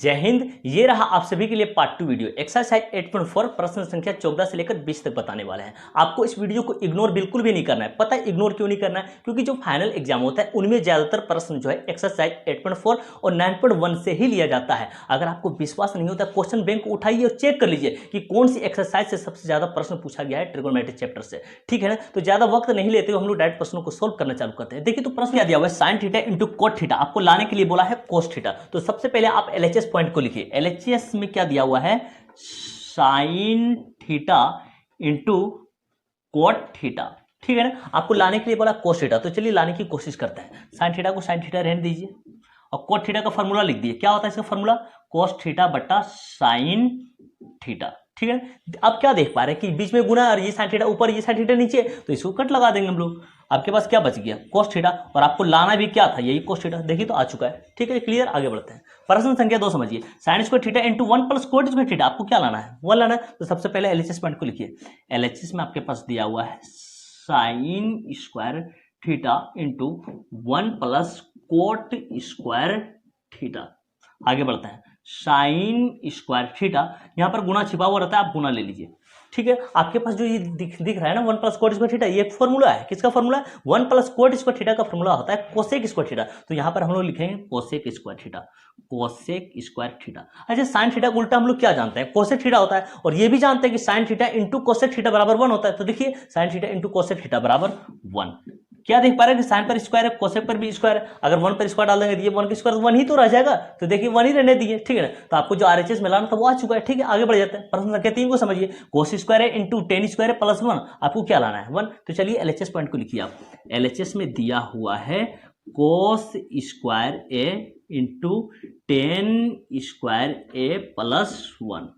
जय हिंद। ये रहा आप सभी के लिए पार्ट 2 वीडियो एक्सरसाइज 8.4 प्रश्न संख्या 14 से लेकर 20 तक बताने वाले हैं। आपको इस वीडियो को इग्नोर बिल्कुल भी नहीं करना है। पता है इग्नोर क्यों नहीं करना है? क्योंकि जो फाइनल एग्जाम होता है उनमें ज्यादातर प्रश्न जो है एक्सरसाइज 8.4 और 9.1 से ही लिया जाता है। अगर आपको विश्वास नहीं होता, क्वेश्चन बैंक उठाइए और चेक कर लीजिए कि कौन सी एक्सरसाइज से सबसे ज्यादा प्रश्न पूछा गया है ट्रिगोनोमेट्री चैप्टर से। ठीक है ना? तो ज्यादा वक्त नहीं लेते हुए हम लोग डायरेक्ट प्रश्नों को सोल्व करना चालू करते हैं। देखिए तो प्रश्न क्या दिया हुआ है, sine theta into cot theta. आपको लाने के लिए बोला है कोस थीटा। तो सबसे पहले आप एलएचएस पॉइंट को लिखिए। एलएचएस में क्या दिया हुआ है, sine theta into cot theta. ठीक है ना? आपको लाने के लिए बोला कोस थीटा, तो चलिए लाने की कोशिश करते हैं। साइन थीटा को साइन थीटा रहने दीजिए और कोट थीटा का फॉर्मूला लिख दिए। क्या होता है इसका फॉर्मूला, कोस थीटा बटा साइन थीटा। ठीक है? अब क्या देख पा रहे हैं कि बीच में गुना और ये साइन थीटा ऊपर, ये साइन थीटा नीचे, तो इसको कट लगा देंगे हम लोग। आपके पास क्या बच गया, कोस थीटा, और आपको लाना भी क्या था, यही कोस थीटा। देखिए तो आ चुका है। ठीक है, क्लियर। आगे बढ़ते हैं। प्रश्न संख्या 2 समझिए। Sign square theta into 1 plus coat square theta. आपको क्या लाना है, 1 लाना है। तो सबसे पहले एलएचएस पॉइंट को लिखिए। एलएचएस में आपके पास दिया हुआ है sine square theta into 1 plus coat square theta. आगे बढ़ते हैं। साइन स्क्वायर थीटा, यहां पर गुना छिपा हुआ रहता है, आप गुना ले लीजिए। ठीक है, आपके पास जो ये दिख रहा है ना 1 प्लस कोट स्क्वायर थीटा, ये फॉर्मूला है। किसका फॉर्मूला है, 1 प्लस कोट स्क्वायर थीटा का फॉर्मूला होता है कोसेक स्क्वायर थीटा। तो यहां पर हम लोग लिखेंगे cosec square theta, cosec square theta. अच्छा, साइन थीटा का उल्टा हम लोग क्या जानते हैं, कोसेक थीटा होता है। और ये भी जानते हैं कि sine theta into cosec theta बराबर 1 होता है। तो देखिए sine theta into cosec theta बराबर 1। क्या देख पा रहे हैं कि साइन पर स्क्वायर है, कोसेक पर भी स्क्वायर है। अगर 1 पर स्क्वायर डाल देंगे तो ये 1 का स्क्वायर 1 ही तो रह जाएगा। तो देखिए 1 ही रहने दिए। ठीक है ना? तो आपको जो आरएचएस में लाना था वो आ चुका है। ठीक है, आगे बढ़ जाते हैं। प्रश्न संख्या 3 को समझिए। कोस स्क्वायर है इंटू टेन स्क्वायर है प्लस 1। आपको क्या लाना है, 1। तो चलिए एलएचएस पॉइंट को लिखिए आप। एलएचएस में दिया हुआ है cos square A into ten square A plus 1।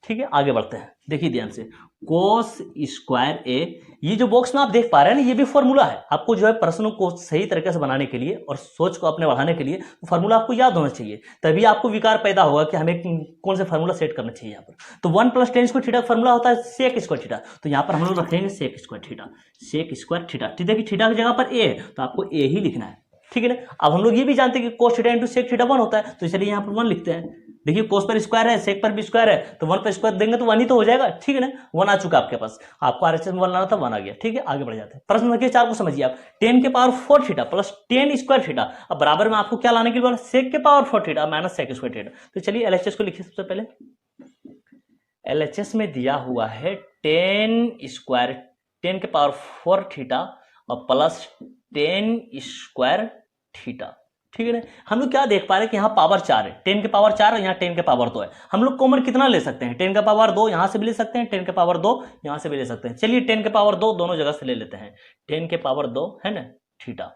ठीक है, आगे बढ़ते हैं। देखिए ध्यान से, कोस स्क्वायर ए, ये जो बॉक्स में आप देख पा रहे हैं ना, ये भी फॉर्मूला है। आपको जो है प्रश्नों को सही तरीके से बनाने के लिए और सोच को अपने बढ़ाने के लिए फॉर्मूला आपको याद होना चाहिए। तभी आपको विकार पैदा होगा कि हमें कौन सा फॉर्मूला सेट करना चाहिए। यहाँ पर तो 1 प्लस टेन स्क्वायर थीटा का फॉर्मूला होता है सेक स्क्वायर थीटा। तो यहाँ पर हम लोग रखेंगे sec square theta, sec square theta. ठीक है, थीटा की जगह पर ए है तो आपको ए ही लिखना है। ठीक है ना? अब हम लोग ये भी जानते हैं कि cos theta into sec theta 1 होता है। तो चलिए यहाँ पर 1 लिखते हैं। देखिए कोस पर स्क्वायर है, सेक पर भी स्क्वायर है, तो 1 पर स्क्वायर देंगे तो 1 ही तो हो जाएगा। ठीक है ना? 1 आ चुका आपके पास। आपको आरएचएस में 1 लाना था, 1 आ गया। ठीक है, आगे बढ़ जाते हैं। प्रश्न संख्या 4 को समझिए आप। 10 के power 4 theta plus 10 square theta. अब बराबर में आपको क्या लाने के लिए, सेक के power 4 theta minus sec square theta. तो चलिए एलएचएस को लिखिए सबसे पहले। एलएचएस में दिया हुआ है 10 स्क्वायर 10 के पावर 4 थीटा और प्लस 10 स्क्वायर थीटा। ठीक है ना? हम लोग क्या देख पा रहे हैं कि यहाँ पावर 4 है, 10 के पावर 4 और यहाँ 10 के पावर 2 है। हम लोग कॉमन कितना ले सकते हैं, 10 का पावर 2 यहाँ से भी ले सकते हैं, 10 के पावर 2 यहाँ से भी ले सकते हैं। चलिए 10 के पावर 2 दोनों जगह से ले लेते हैं। 10 के पावर 2 है ना थीटा।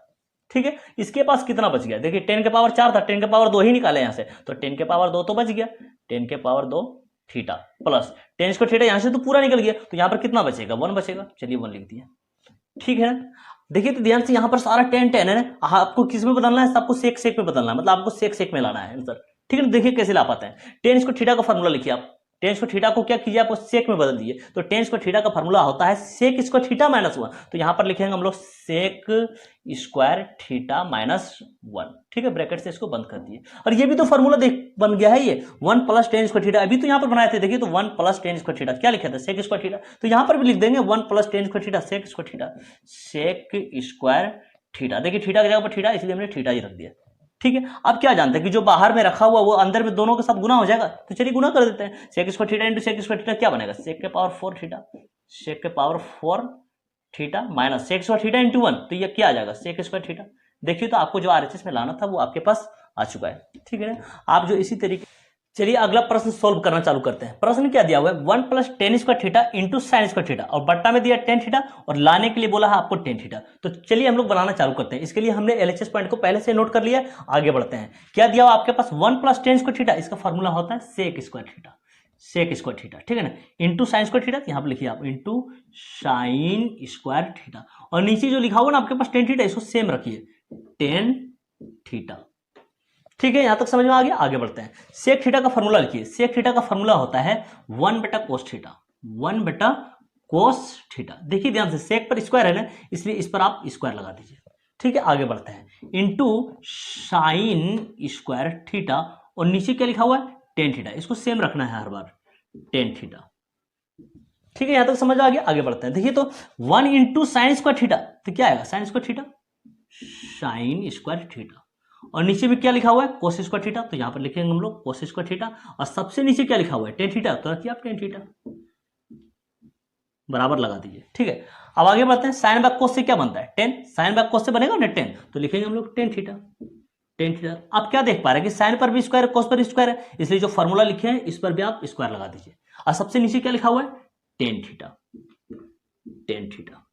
ठीक है, इसके पास कितना बच गया, देखिए 10 के पावर 4 था, 10 के पावर 2 ही निकाले यहाँ से, तो 10 के पावर 2 तो बच गया। 10 के power 2 theta plus 10 square theta, यहाँ से तो पूरा निकल गया, तो यहाँ पर कितना बचेगा, 1 बचेगा। चलिए 1 लिख दिया। ठीक है ना? देखिए तो ध्यान से, यहाँ पर सारा 10 10 है ना। आपको किस में बदलना है, सबको सेक सेक में बदलना है, मतलब आपको सेक सेक में लाना है आंसर। ठीक है ना? देखिए कैसे ला पाते हैं। 10 स्क्वायर थीटा का फॉर्मूला लिखिए आप। 10 स्क्वायर थीटा को क्या कीजिए, आपको सेक में बदल दिए। तो 10 स्क्वायर थीटा का फॉर्मूला होता है सेक स्क्वायर थीटा माइनस 1। तो यहाँ पर लिखेंगे हम लोग सेक स्क्वायर थीटा माइनस 1। ठीक है, ब्रैकेट से इसको बंद कर दिए। और ये भी तो फॉर्मूला देख बन गया है, ये 1 प्लस 10 स्क्वायर थीटा। अभी तो यहाँ पर बनाए थे, देखिए तो 1 प्लस 10 स्क्वायर थीटा क्या लिखा था, सेक स्क्वायर थीटा। तो यहाँ पर भी लिख देंगे 1 plus 10 square theta sec square theta, sec square theta. देखिए थीटा की जगह पर थीटा, इसलिए हमने थीटा ही रख दिया। ठीक है, अब क्या जानते हैं कि जो बाहर में रखा हुआ वो अंदर में दोनों के साथ गुना हो जाएगा। तो चलिए गुना कर देते हैं। Sec square theta into sec square theta क्या बनेगा, सेक के पावर 4 थीटा, सेक के power 4 theta minus sec square theta into 1। तो ये क्या आ जाएगा, सेक स्क्वायर थीटा। देखिए तो आपको जो आरएचएस में लाना था वो आपके पास आ चुका है। ठीक है, आप जो इसी तरीके। चलिए अगला प्रश्न सोल्व करना चालू करते हैं। प्रश्न क्या दिया हुआ है, 1 plus 10 square theta into sign square theta, और बट्टा में दिया 10 थीटा और लाने के लिए बोला है आपको 10 थीटा। तो चलिए हम लोग बनाना चालू करते हैं। इसके लिए हमने एलएचएस पॉइंट को पहले से नोट कर लिया। आगे बढ़ते हैं। क्या दिया हुआ आपके पास, 1 प्लस 10 स्क्वायर थीटा, इसका फॉर्मूला होता है sec square theta, sec square theta. ठीक है ना? इंटू साइन स्क्वायर थीटा, यहाँ पर लिखिए आप इंटू साइन स्क्वायर थीटा, और नीचे जो लिखा हुआ ना आपके पास 10 थीटा, इसको सेम रखिए 10 थीटा। ठीक है, यहां तक समझ में आ गया। आगे बढ़ते हैं। सेक थीटा का फॉर्मूला लिखिए। सेक थीटा का फॉर्मूला होता है 1 बटा कोस थीटा, 1 बटा कोस थीटा। देखिए ध्यान से, सेक पर स्क्वायर है ना, इसलिए इस पर आप स्क्वायर लगा दीजिए। ठीक है, आगे बढ़ते हैं। इंटू साइन स्क्वायर थीटा, और नीचे क्या लिखा हुआ है टेन थीटा, इसको सेम रखना है हर बार टेन थीटा। ठीक है, यहां तक समझ आ गया, आगे बढ़ते हैं। देखिए तो 1 इंटू साइन स्क्वायर थीटा, तो क्या आएगा sign square theta, sine square theta, और नीचे भी क्या लिखा हुआ है कोस स्क्वायर थीटा, तो यहां पर लिखेंगे हम लोग कोस स्क्वायर थीटा, और सबसे नीचे क्या लिखा हुआ है टेन थीटा, तो रखिए आप टेन थीटा, बराबर लगा दीजिए। ठीक है, अब आगे बढ़ते हैं। साइन बाय कोस से क्या बनता है टेन, साइन बाय कोस से बनेगा ना टेन, तो लिखेंगे हम लोग टेन थीटा, टेन थीटा। आप क्या देख पा रहे हैं कि साइन पर भी स्क्वायर है कोस पर स्क्वायर है, इसलिए जो फॉर्मूला लिखे हैं इस पर भी आप स्क्वायर लगा दीजिए, और सबसे नीचे क्या लिखा हुआ है टेन थीटा, टेन थीटा।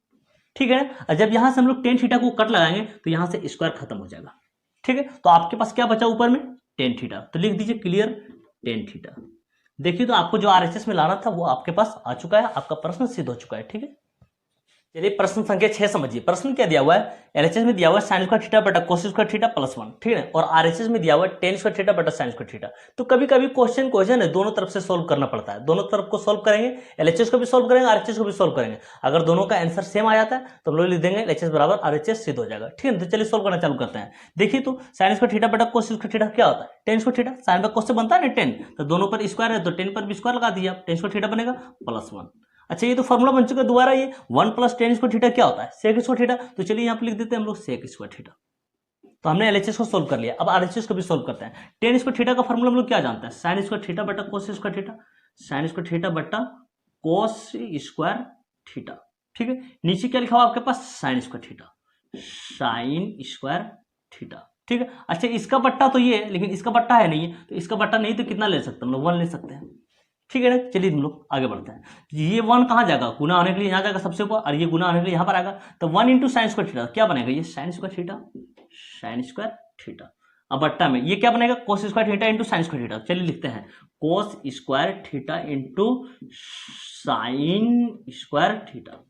ठीक है, और जब यहां से हम लोग टेन थीटा को कट लगाएंगे तो यहां से स्क्वायर खत्म हो जाएगा। ठीक है, तो आपके पास क्या बचा ऊपर में टेन थीटा, तो लिख दीजिए क्लियर टेन थीटा। देखिए तो आपको जो आरएचएस में लाना था वो आपके पास आ चुका है, आपका प्रश्न सिद्ध हो चुका है। ठीक है, चलिए प्रश्न संख्या 6 समझिए। प्रश्न क्या दिया हुआ है, एलएचएस में दिया हुआ है साइन स्क्वायर थीटा बटा कोस स्क्वायर थीटा प्लस 1, ठीक है, और आरएचएस में दिया हुआ है टेन स्क्वायर थीटा बटा साइन स्क्वायर थीटा। तो कभी कभी क्वेश्चन को है दोनों तरफ से सोल्व करना पड़ता है, दोनों तरफ को सोल्व करेंगे, एलएचएस को भी सोल्व करेंगे, आरएचएस को भी सोल्व करेंगे। अगर दोनों का आंसर सेम आ जाता है तो हम लोग लिख देंगे एलएचएस बराबर आरएचएस, सिद्ध हो जाएगा। ठीक है, तो चलिए सोल्व करना चालू करते हैं। देखिए तो साइन स्क्वायर थीटा बटा कोस स्क्वायर थीटा क्या होता है tan square theta, sine by cos से बनता है ना टेन, तो दोनों पर स्क्वायर है तो टेन पर भी स्क्वायर लगा दीजिए आप, टेन स्क्वायर थीटा बनेगा प्लस 1। अच्छा ये तो फॉर्मूला बन चुका है, दोबारा ये 1 प्लस टेन स्क्वायर थीटा क्या होता है सेक स्क्वायर थीटा, तो चलिए यहाँ पे लिख देते हैं हम लोग सेक स्क्वायर थीटा। तो हमने एलएचएस को सोल्व कर लिया, अब आरएचएस को भी सोल्व करते हैं। टेन स्क्वायर थीटा का फॉर्मूला हम लोग क्या जानते हैं साइन स्क्वायर थीटा बटा कोस square theta, sine square theta बटा कोस स्क्वायर थीटा। ठीक है, नीचे क्या लिखा हुआ आपके पास sine square theta, sine square theta. ठीक है, अच्छा इसका बट्टा तो ये है लेकिन इसका बट्टा है नहीं है, तो इसका बट्टा नहीं तो कितना ले सकते हैं हम लोग 1 ले सकते हैं। ठीक है ना, चलिए हम लोग आगे बढ़ते हैं। ये 1 कहाँ जाएगा गुना होने के लिए यहाँ जाएगा सबसे ऊपर, और ये गुना होने के लिए यहाँ पर आएगा, तो 1 इंटू साइन स्क्वायर थीटा क्या बनेगा ये sign square theta, sine square theta. अब बट्टा में ये क्या बनेगा कोस square theta into sign square theta, चलिए लिखते हैं कोस square theta into sign square theta.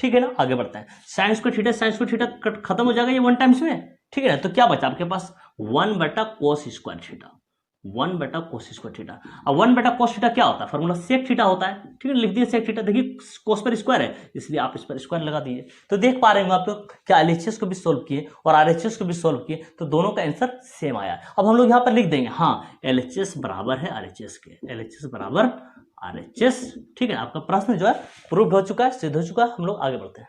ठीक है ना, आगे बढ़ते हैं। Sign square theta sine square theta खत्म हो जाएगा ये 1 टाइम्स में। ठीक है ना, तो क्या बचा आपके पास 1 बटा कोस स्क्वायर थीटा, 1 बटा कोस स्क्वायर थीटा। अब 1 बटा कोस थीटा क्या होता है फॉर्मूला सेक थीटा होता है। ठीक है, लिख दिए सेक थीटा। देखिए कोस पर स्क्वायर है इसलिए आप इस पर स्क्वायर लगा दिए, तो देख पा रहे होंगे आप लोग क्या एलएचएस को भी सोल्व किए और आरएचएस को भी सोल्व किए तो दोनों का आंसर सेम आया। अब हम लोग यहाँ पर लिख देंगे हाँ एलएचएस बराबर है आरएचएस के, एलएचएस बराबर आरएचएस। ठीक है, आपका प्रश्न जो है प्रूव्ड हो चुका है, सिद्ध हो चुका है। हम लोग आगे बढ़ते हैं।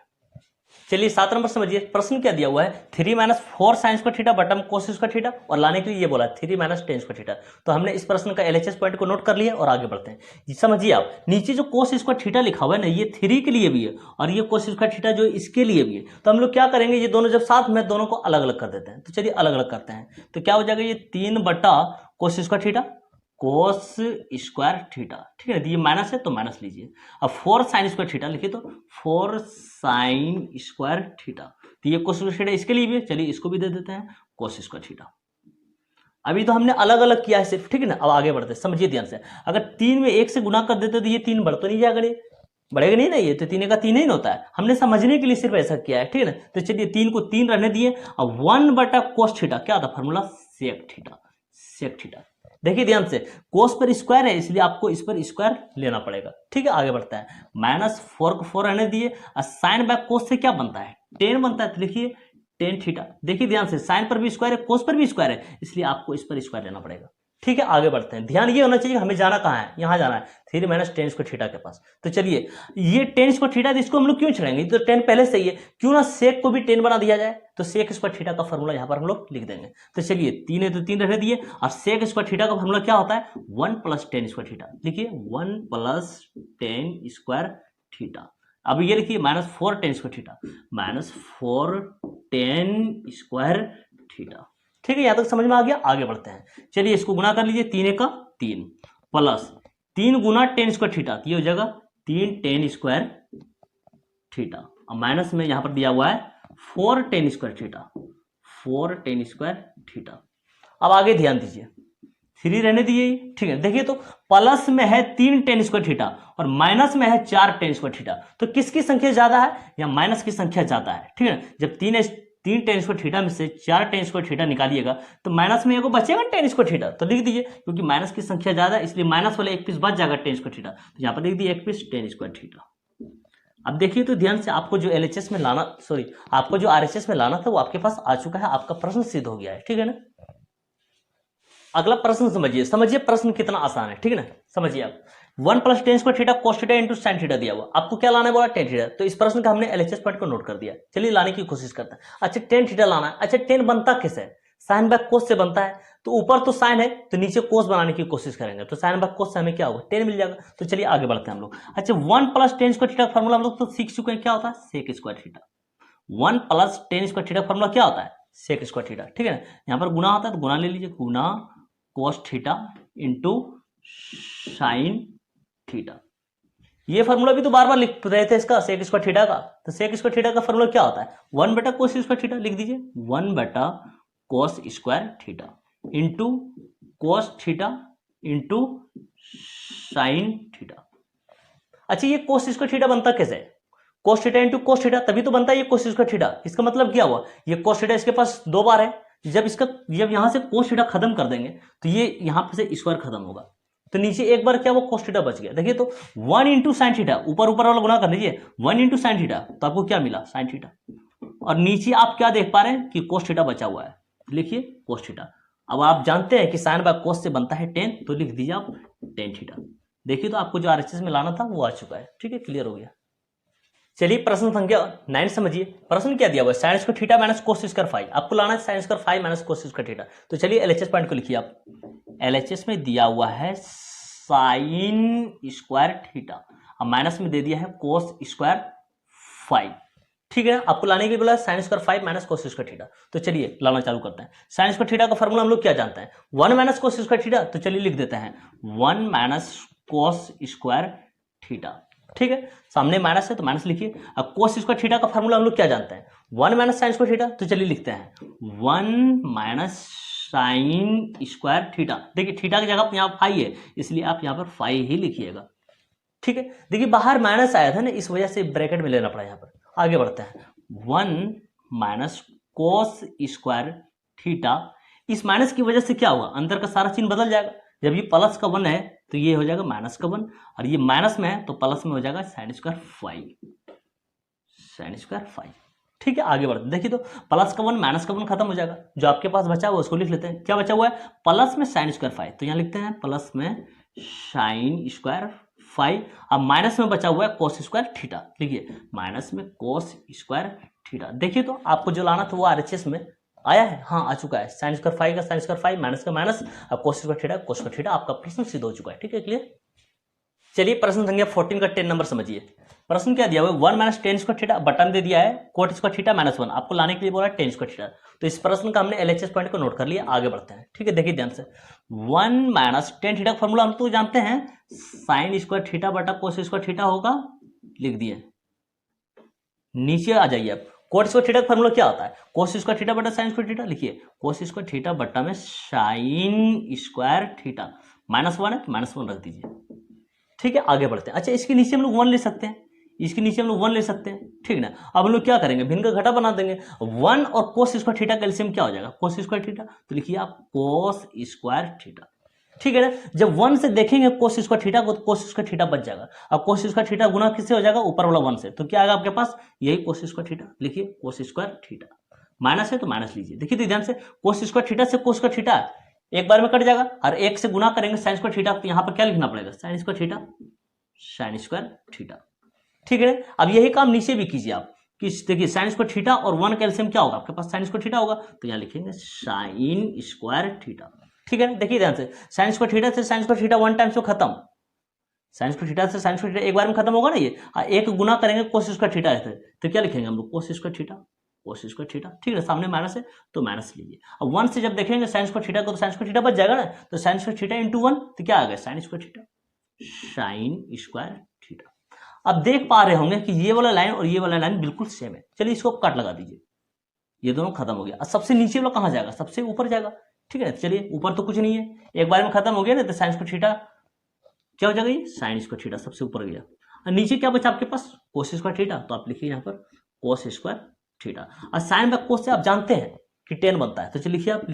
चलिए 7 नंबर समझिए। प्रश्न क्या दिया हुआ है 3 minus 4 sine square theta bottom cos square theta, और लाने के लिए ये बोला 3 माइनस 10 स्क्वायर थीटा। तो हमने इस प्रश्न का एलएचएस पॉइंट को नोट कर लिया और आगे बढ़ते हैं। समझिए आप नीचे जो कोस स्क्वायर थीटा लिखा हुआ है ना ये 3 के लिए भी है और ये कोस स्क्वायर थीटा जो इसके लिए भी है। तो हम लोग क्या करेंगे ये दोनों जब साथ में दोनों को अलग अलग कर देते हैं, तो चलिए अलग अलग करते हैं। तो क्या हो जाएगा ये 3 बटा कोस square theta cos square theta. ठीक है, ये माइनस है तो माइनस लीजिए। अब 4 साइन स्क्वायर थीटा लिखिए तो 4 साइन स्क्वायर थीटा, तो ये कोस स्क्वायर थीटा इसके लिए भी है, चलिए इसको भी दे देते हैं कोस स्क्वायर थीटा। अभी तो हमने अलग अलग किया है सिर्फ। ठीक है ना, अब आगे बढ़ते हैं, समझिए ध्यान से। अगर 3 में 1 से गुना कर देते तो ये 3 बढ़ तो नहीं जाएगा, बढ़ेगा नहीं ना, ये तो 3 का 3 ही होता है। हमने समझने के लिए सिर्फ ऐसा किया है। ठीक है ना, तो चलिए 3 को 3 रहने दिए। अब 1 बटा कोस थीटा क्या था formula sec theta, sec theta. देखिए ध्यान से कोस पर स्क्वायर है इसलिए आपको इस पर स्क्वायर लेना पड़ेगा। ठीक है, आगे बढ़ता है। माइनस 4 को 4 रहने दिए और साइन बाय कोस से क्या बनता है 10 बनता है, तो लिखिए 10 थीटा। देखिए ध्यान से साइन पर भी स्क्वायर है कोस पर भी स्क्वायर है इसलिए आपको इस पर स्क्वायर लेना पड़ेगा। ठीक है, आगे बढ़ते हैं। ध्यान ये होना चाहिए हमें जाना कहाँ है, यहाँ जाना है 3 माइनस 10 स्क्वायर थीटा के पास। तो चलिए ये 10 स्क्वायर थीटा इसको हम लोग क्यों छड़ेंगे, तो 10 पहले से ही है, क्यों ना सेक को भी 10 बना दिया जाए। तो सेक स्क्वायर थीटा का फॉर्मूला यहाँ पर हम लोग लिख देंगे। तो चलिए 3 है तो 3 रहने दिए और सेक स्क्वायर थीटा का फॉर्मूला क्या होता है 1 प्लस 10 स्क्वायर थीटा। लिखिए 1 प्लस 10 स्क्वायर थीटा। अब ये लिखिए minus 4 10 square theta, minus 4 10 square theta. ठीक है, यहां तक समझ में आ गया, आगे बढ़ते हैं। चलिए इसको गुना कर लीजिए 3 का 3 प्लस 3 गुना 10 स्क्वायर थीटा, ये हो जाएगा 3 10 स्क्वायर थीटा। अब माइनस में यहां पर दिया हुआ है 4 10 स्क्वायर थीटा, 4 10 स्क्वायर थीटा। अब आगे ध्यान दीजिए 3 रहने दिए। ठीक है, देखिए तो प्लस में है 3 10 स्क्वायर थीटा और माइनस में है 4 10 स्क्वायर थीटा। तो किसकी संख्या ज्यादा है या माइनस की संख्या ज्यादा है। ठीक है, जब 3 10 स्क्वायर थीटा में से 4 10 स्क्वायर थीटा निकालिएगा तो माइनस में एगो बचेगा 10 स्क्वायर थीटा, तो लिख दीजिए क्योंकि माइनस की संख्या ज्यादा है इसलिए माइनस वाले एक पीस बच जाएगा 10 स्क्वायर थीटा, तो यहाँ पर लिख दिए एक पीस 10 स्क्वायर थीटा। अब देखिए तो ध्यान से आपको जो एलएचएस में लाना आपको जो आरएचएस में लाना था वो आपके पास आ चुका है, आपका प्रश्न सिद्ध हो गया है। ठीक है ना, अगला प्रश्न समझिए, समझिए प्रश्न कितना आसान है, ठीक है ना। समझिए आप 1 प्लस टेन स्क्वायर थीटा कोस थीटा इंटू साइन थीटा दिया हुआ, आपको क्या लाना है बोला, टेन थीटा। तो इस प्रश्न का हमने एलएचएस पॉइंट को नोट कर दिया। चलिए लाने की कोशिश करते हैं। अच्छा टेन थीटा लाना है। अच्छा टेन बनता कैसे, साइन बाय कोस से बनता है। तो ऊपर तो साइन है तो नीचे कोस बनाने की कोशिश करेंगे, तो साइन बाय कोस से हमें क्या होगा, टेन मिल जाएगा। तो चलिए आगे बढ़ते हैं हम लोग। अच्छा 1 plus tan square theta formula हम लोग तो सीख चुके हैं, क्या होता है, sec square theta. 1 plus tan square theta formula क्या होता है, सेक स्क्वायर थीटा, ठीक है ना। यहाँ पर गुना होता है तो गुना ले लीजिए, गुना cos theta into sine theta. ये फॉर्मूला भी तो बार बार लिख रहे थे इसका, सेक स्क्वायर थीटा का। तो सेक स्क्वायर थीटा का फॉर्मूला क्या होता है, 1 बटा कोस स्क्वायर थीटा, लिख दीजिए 1 बटा कोस square theta into cos theta into sine theta. अच्छा ये कोस स्क्वायर थीटा बनता कैसे है, कोस थीटा इंटू कोस थीटा, तभी तो बनता है ये कोस स्क्वायर थीटा। इसका मतलब क्या हुआ, ये कोस थीटा इसके पास 2 बार है, जब यहां से कोस थीटा खत्म कर देंगे तो ये यहां पर से स्क्वायर खत्म होगा, तो नीचे एक बार क्या वो कोस थीटा बच गया। देखिए तो 1 इंटू साइन थीटा, ऊपर वाला गुना कर लीजिए, 1 इंटू साइन थीटा, तो आपको क्या मिला, साइन थीटा। और नीचे आप क्या देख पा रहे हैं कि कोस थीटा बचा हुआ है, लिखिए कोस थीटा। अब आप जानते हैं कि साइन बाय कोस से बनता है टेन, तो लिख दीजिए आप टेन थीटा। देखिए तो आपको जो आरएचएस में लाना था वो आ चुका है, ठीक है, क्लियर हो गया। चलिए प्रश्न संख्या 9 समझिए। प्रश्न क्या दिया हुआ है, sine square theta minus cos square phi, आपको लाना है sine square phi minus cos square theta. तो चलिए एलएचएस पॉइंट को लिखिए आप। एलएचएस में दिया हुआ है साइन स्क्वायर थीटा, अब माइनस में दे दिया है कोस स्क्वायर फाई, ठीक है। आपको लाने के लिए बोला sine square five minus cos square theta. तो चलिए लाना चालू करते हैं। साइन स्क्वायर थीटा का फॉर्मूला हम लोग क्या जानते हैं, 1 माइनस कोस स्क्वायर थीटा। तो चलिए लिख देते हैं 1 माइनस कोस स्क्वायर थीटा, ठीक है। सामने माइनस है तो माइनस लिखिए। अब कोस स्क्वायर थीटा का फॉर्मूला हम लोग क्या जानते हैं, 1 माइनस साइन स्क्वायर थीटा। तो चलिए लिखते हैं 1 माइनस साइन स्क्वायर थीटा। देखिए थीटा की जगह यहाँ फाई है, इसलिए आप यहाँ पर फाई ही लिखिएगा, ठीक है। देखिए बाहर माइनस आया था ना, इस वजह से ब्रैकेट में लेना पड़ा यहाँ पर। आगे बढ़ते हैं, 1 माइनस कोस स्क्वायर थीटा। इस माइनस की वजह से क्या होगा, अंदर का सारा चिन्ह बदल जाएगा। जब ये प्लस का 1 है तो ये हो जाएगा माइनस का 1, और ये माइनस में है तो प्लस में हो जाएगा sine square five, sine square five, ठीक है। आगे बढ़ते देखिए तो प्लस का 1 माइनस का 1 खत्म हो जाएगा, जो आपके पास बचा हुआ उसको लिख लेते हैं। क्या बचा हुआ है, प्लस में साइन स्क्वायर फाइव, तो यहाँ लिखते हैं प्लस में साइन स्क्वायर फाइव। अब माइनस में बचा हुआ है कोस स्क्वायर थीटा, लिखिए माइनस में कोस स्क्वायर थीटा। देखिए तो आपको जो लाना था वो आरएचएस में आया है, हाँ आ चुका है। साइन स्क्वायर फाइव का साइन स्क्वायर फाइव, माइनस का माइनस, अब कोस square theta cos square theta, आपका प्रश्न सिद्ध हो चुका है, ठीक है, क्लियर। चलिए प्रश्न संख्या 14 का 10 नंबर समझिए। प्रश्न क्या दिया हुआ है, 1 minus ten square theta, button दे दिया है कोट स्क्वायर थीटा माइनस 1, आपको लाने के लिए बोला टेन स्क्वायर थीटा। तो इस प्रश्न का हमने एलएचएस पॉइंट को नोट कर लिया, आगे बढ़ते हैं, ठीक है। देखिए ध्यान से, 1 माइनस टेन थीटा का फॉर्मूला हम तो जानते हैं, साइन स्क्वायर थीटा बटा कोस स्क्वायर थीटा होगा, लिख दिए। नीचे आ जाइए आप, कोट स्क्वायर थीटा का फॉर्मूला क्या होता है, कोस स्क्वायर थीटा बटा साइन स्क्वायर थीटा, लिखिए कोस स्क्वायर थीटा बटा में साइन स्क्वायर थीटा, माइनस 1 है तो माइनस 1 रख दीजिए, ठीक है। आगे बढ़ते हैं। अच्छा इसके नीचे हम लोग 1 ले सकते हैं, इसके नीचे हम लोग 1 ले सकते हैं, ठीक ना। अब हम लोग क्या करेंगे, भिन्न का घटा बना देंगे। 1 और कोस स्क्वायर थीटा का एलसीएम क्या हो जाएगा, कोस स्क्वायर थीटा, तो लिखिए आप कोस स्क्वायर थीटा, ठीक है ना। जब 1 से देखेंगे कोस स्क्वायर थीटा को तो कोस स्क्वायर थीटा बच जाएगा। अब कोस स्क्वायर थीटा गुना किससे हो जाएगा, ऊपर वाला 1 से, तो क्या आएगा आपके पास, यही कोस स्क्वायर थीटा, लिखिए कोस स्क्वायर थीटा। माइनस है तो माइनस लीजिए। देखिए तो ध्यान से, कोस स्क्वायर थीटा से कोस स्क्वायर थीटा एक बार में कट जाएगा, और एक से गुना करेंगे साइन स्क्वायर थीटा, तो यहाँ पर क्या लिखना पड़ेगा, sign square theta sine square theta, ठीक है। अब यही काम नीचे भी कीजिए आप, कि देखिए साइन स्क्वायर थीटा और 1 का एलसीएम क्या होगा, आपके पास साइन स्क्वायर थीटा होगा, तो यहाँ लिखेंगे साइन स्क्वायर थीटा, ठीक है ना। देखिए ध्यान से, साइन स्क्वायर थीटा से साइन स्क्वायर थीटा 1 टाइम से खत्म, साइन स्क्वायर थीटा से साइन स्क्वायर थीटा एक बार में खत्म होगा ना ये, एक गुना करेंगे कोस स्क्वायर थीटा से, तो क्या लिखेंगे हम लोग, कोस square theta cos square theta, ठीक है। सामने माइनस है तो माइनस लीजिए। अब 1 से जब देखेंगे साइन स्क्वायर थीटा को तो साइन स्क्वायर थीटा बच जाएगा ना, तो साइन स्क्वायर थीटा इंटू 1, तो क्या आ गया, sine square theta sine square theta. अब देख पा रहे होंगे कि ये वाला लाइन और ये वाला लाइन बिल्कुल सेम है। चलिए इसको कट लगा दीजिए, ये दोनों खत्म हो गया। अब सबसे नीचे वाला कहाँ जाएगा, सबसे ऊपर जाएगा, ठीक है। चलिए ऊपर तो कुछ नहीं है, एक बार में खत्म हो गया ना, तो साइन स्क्वायर थीटा क्या हो जाएगा, ये साइन स्क्वायर थीटा सबसे ऊपर गया। और नीचे क्या बचा आपके पास, कोस स्क्वायर थीटा, तो आप लिखिए यहाँ पर कोस स्क्वायर थीटा। और साइन बाय कोस से आप जानते हैं कि 10 बनता है, तो चलिए लिखिए आप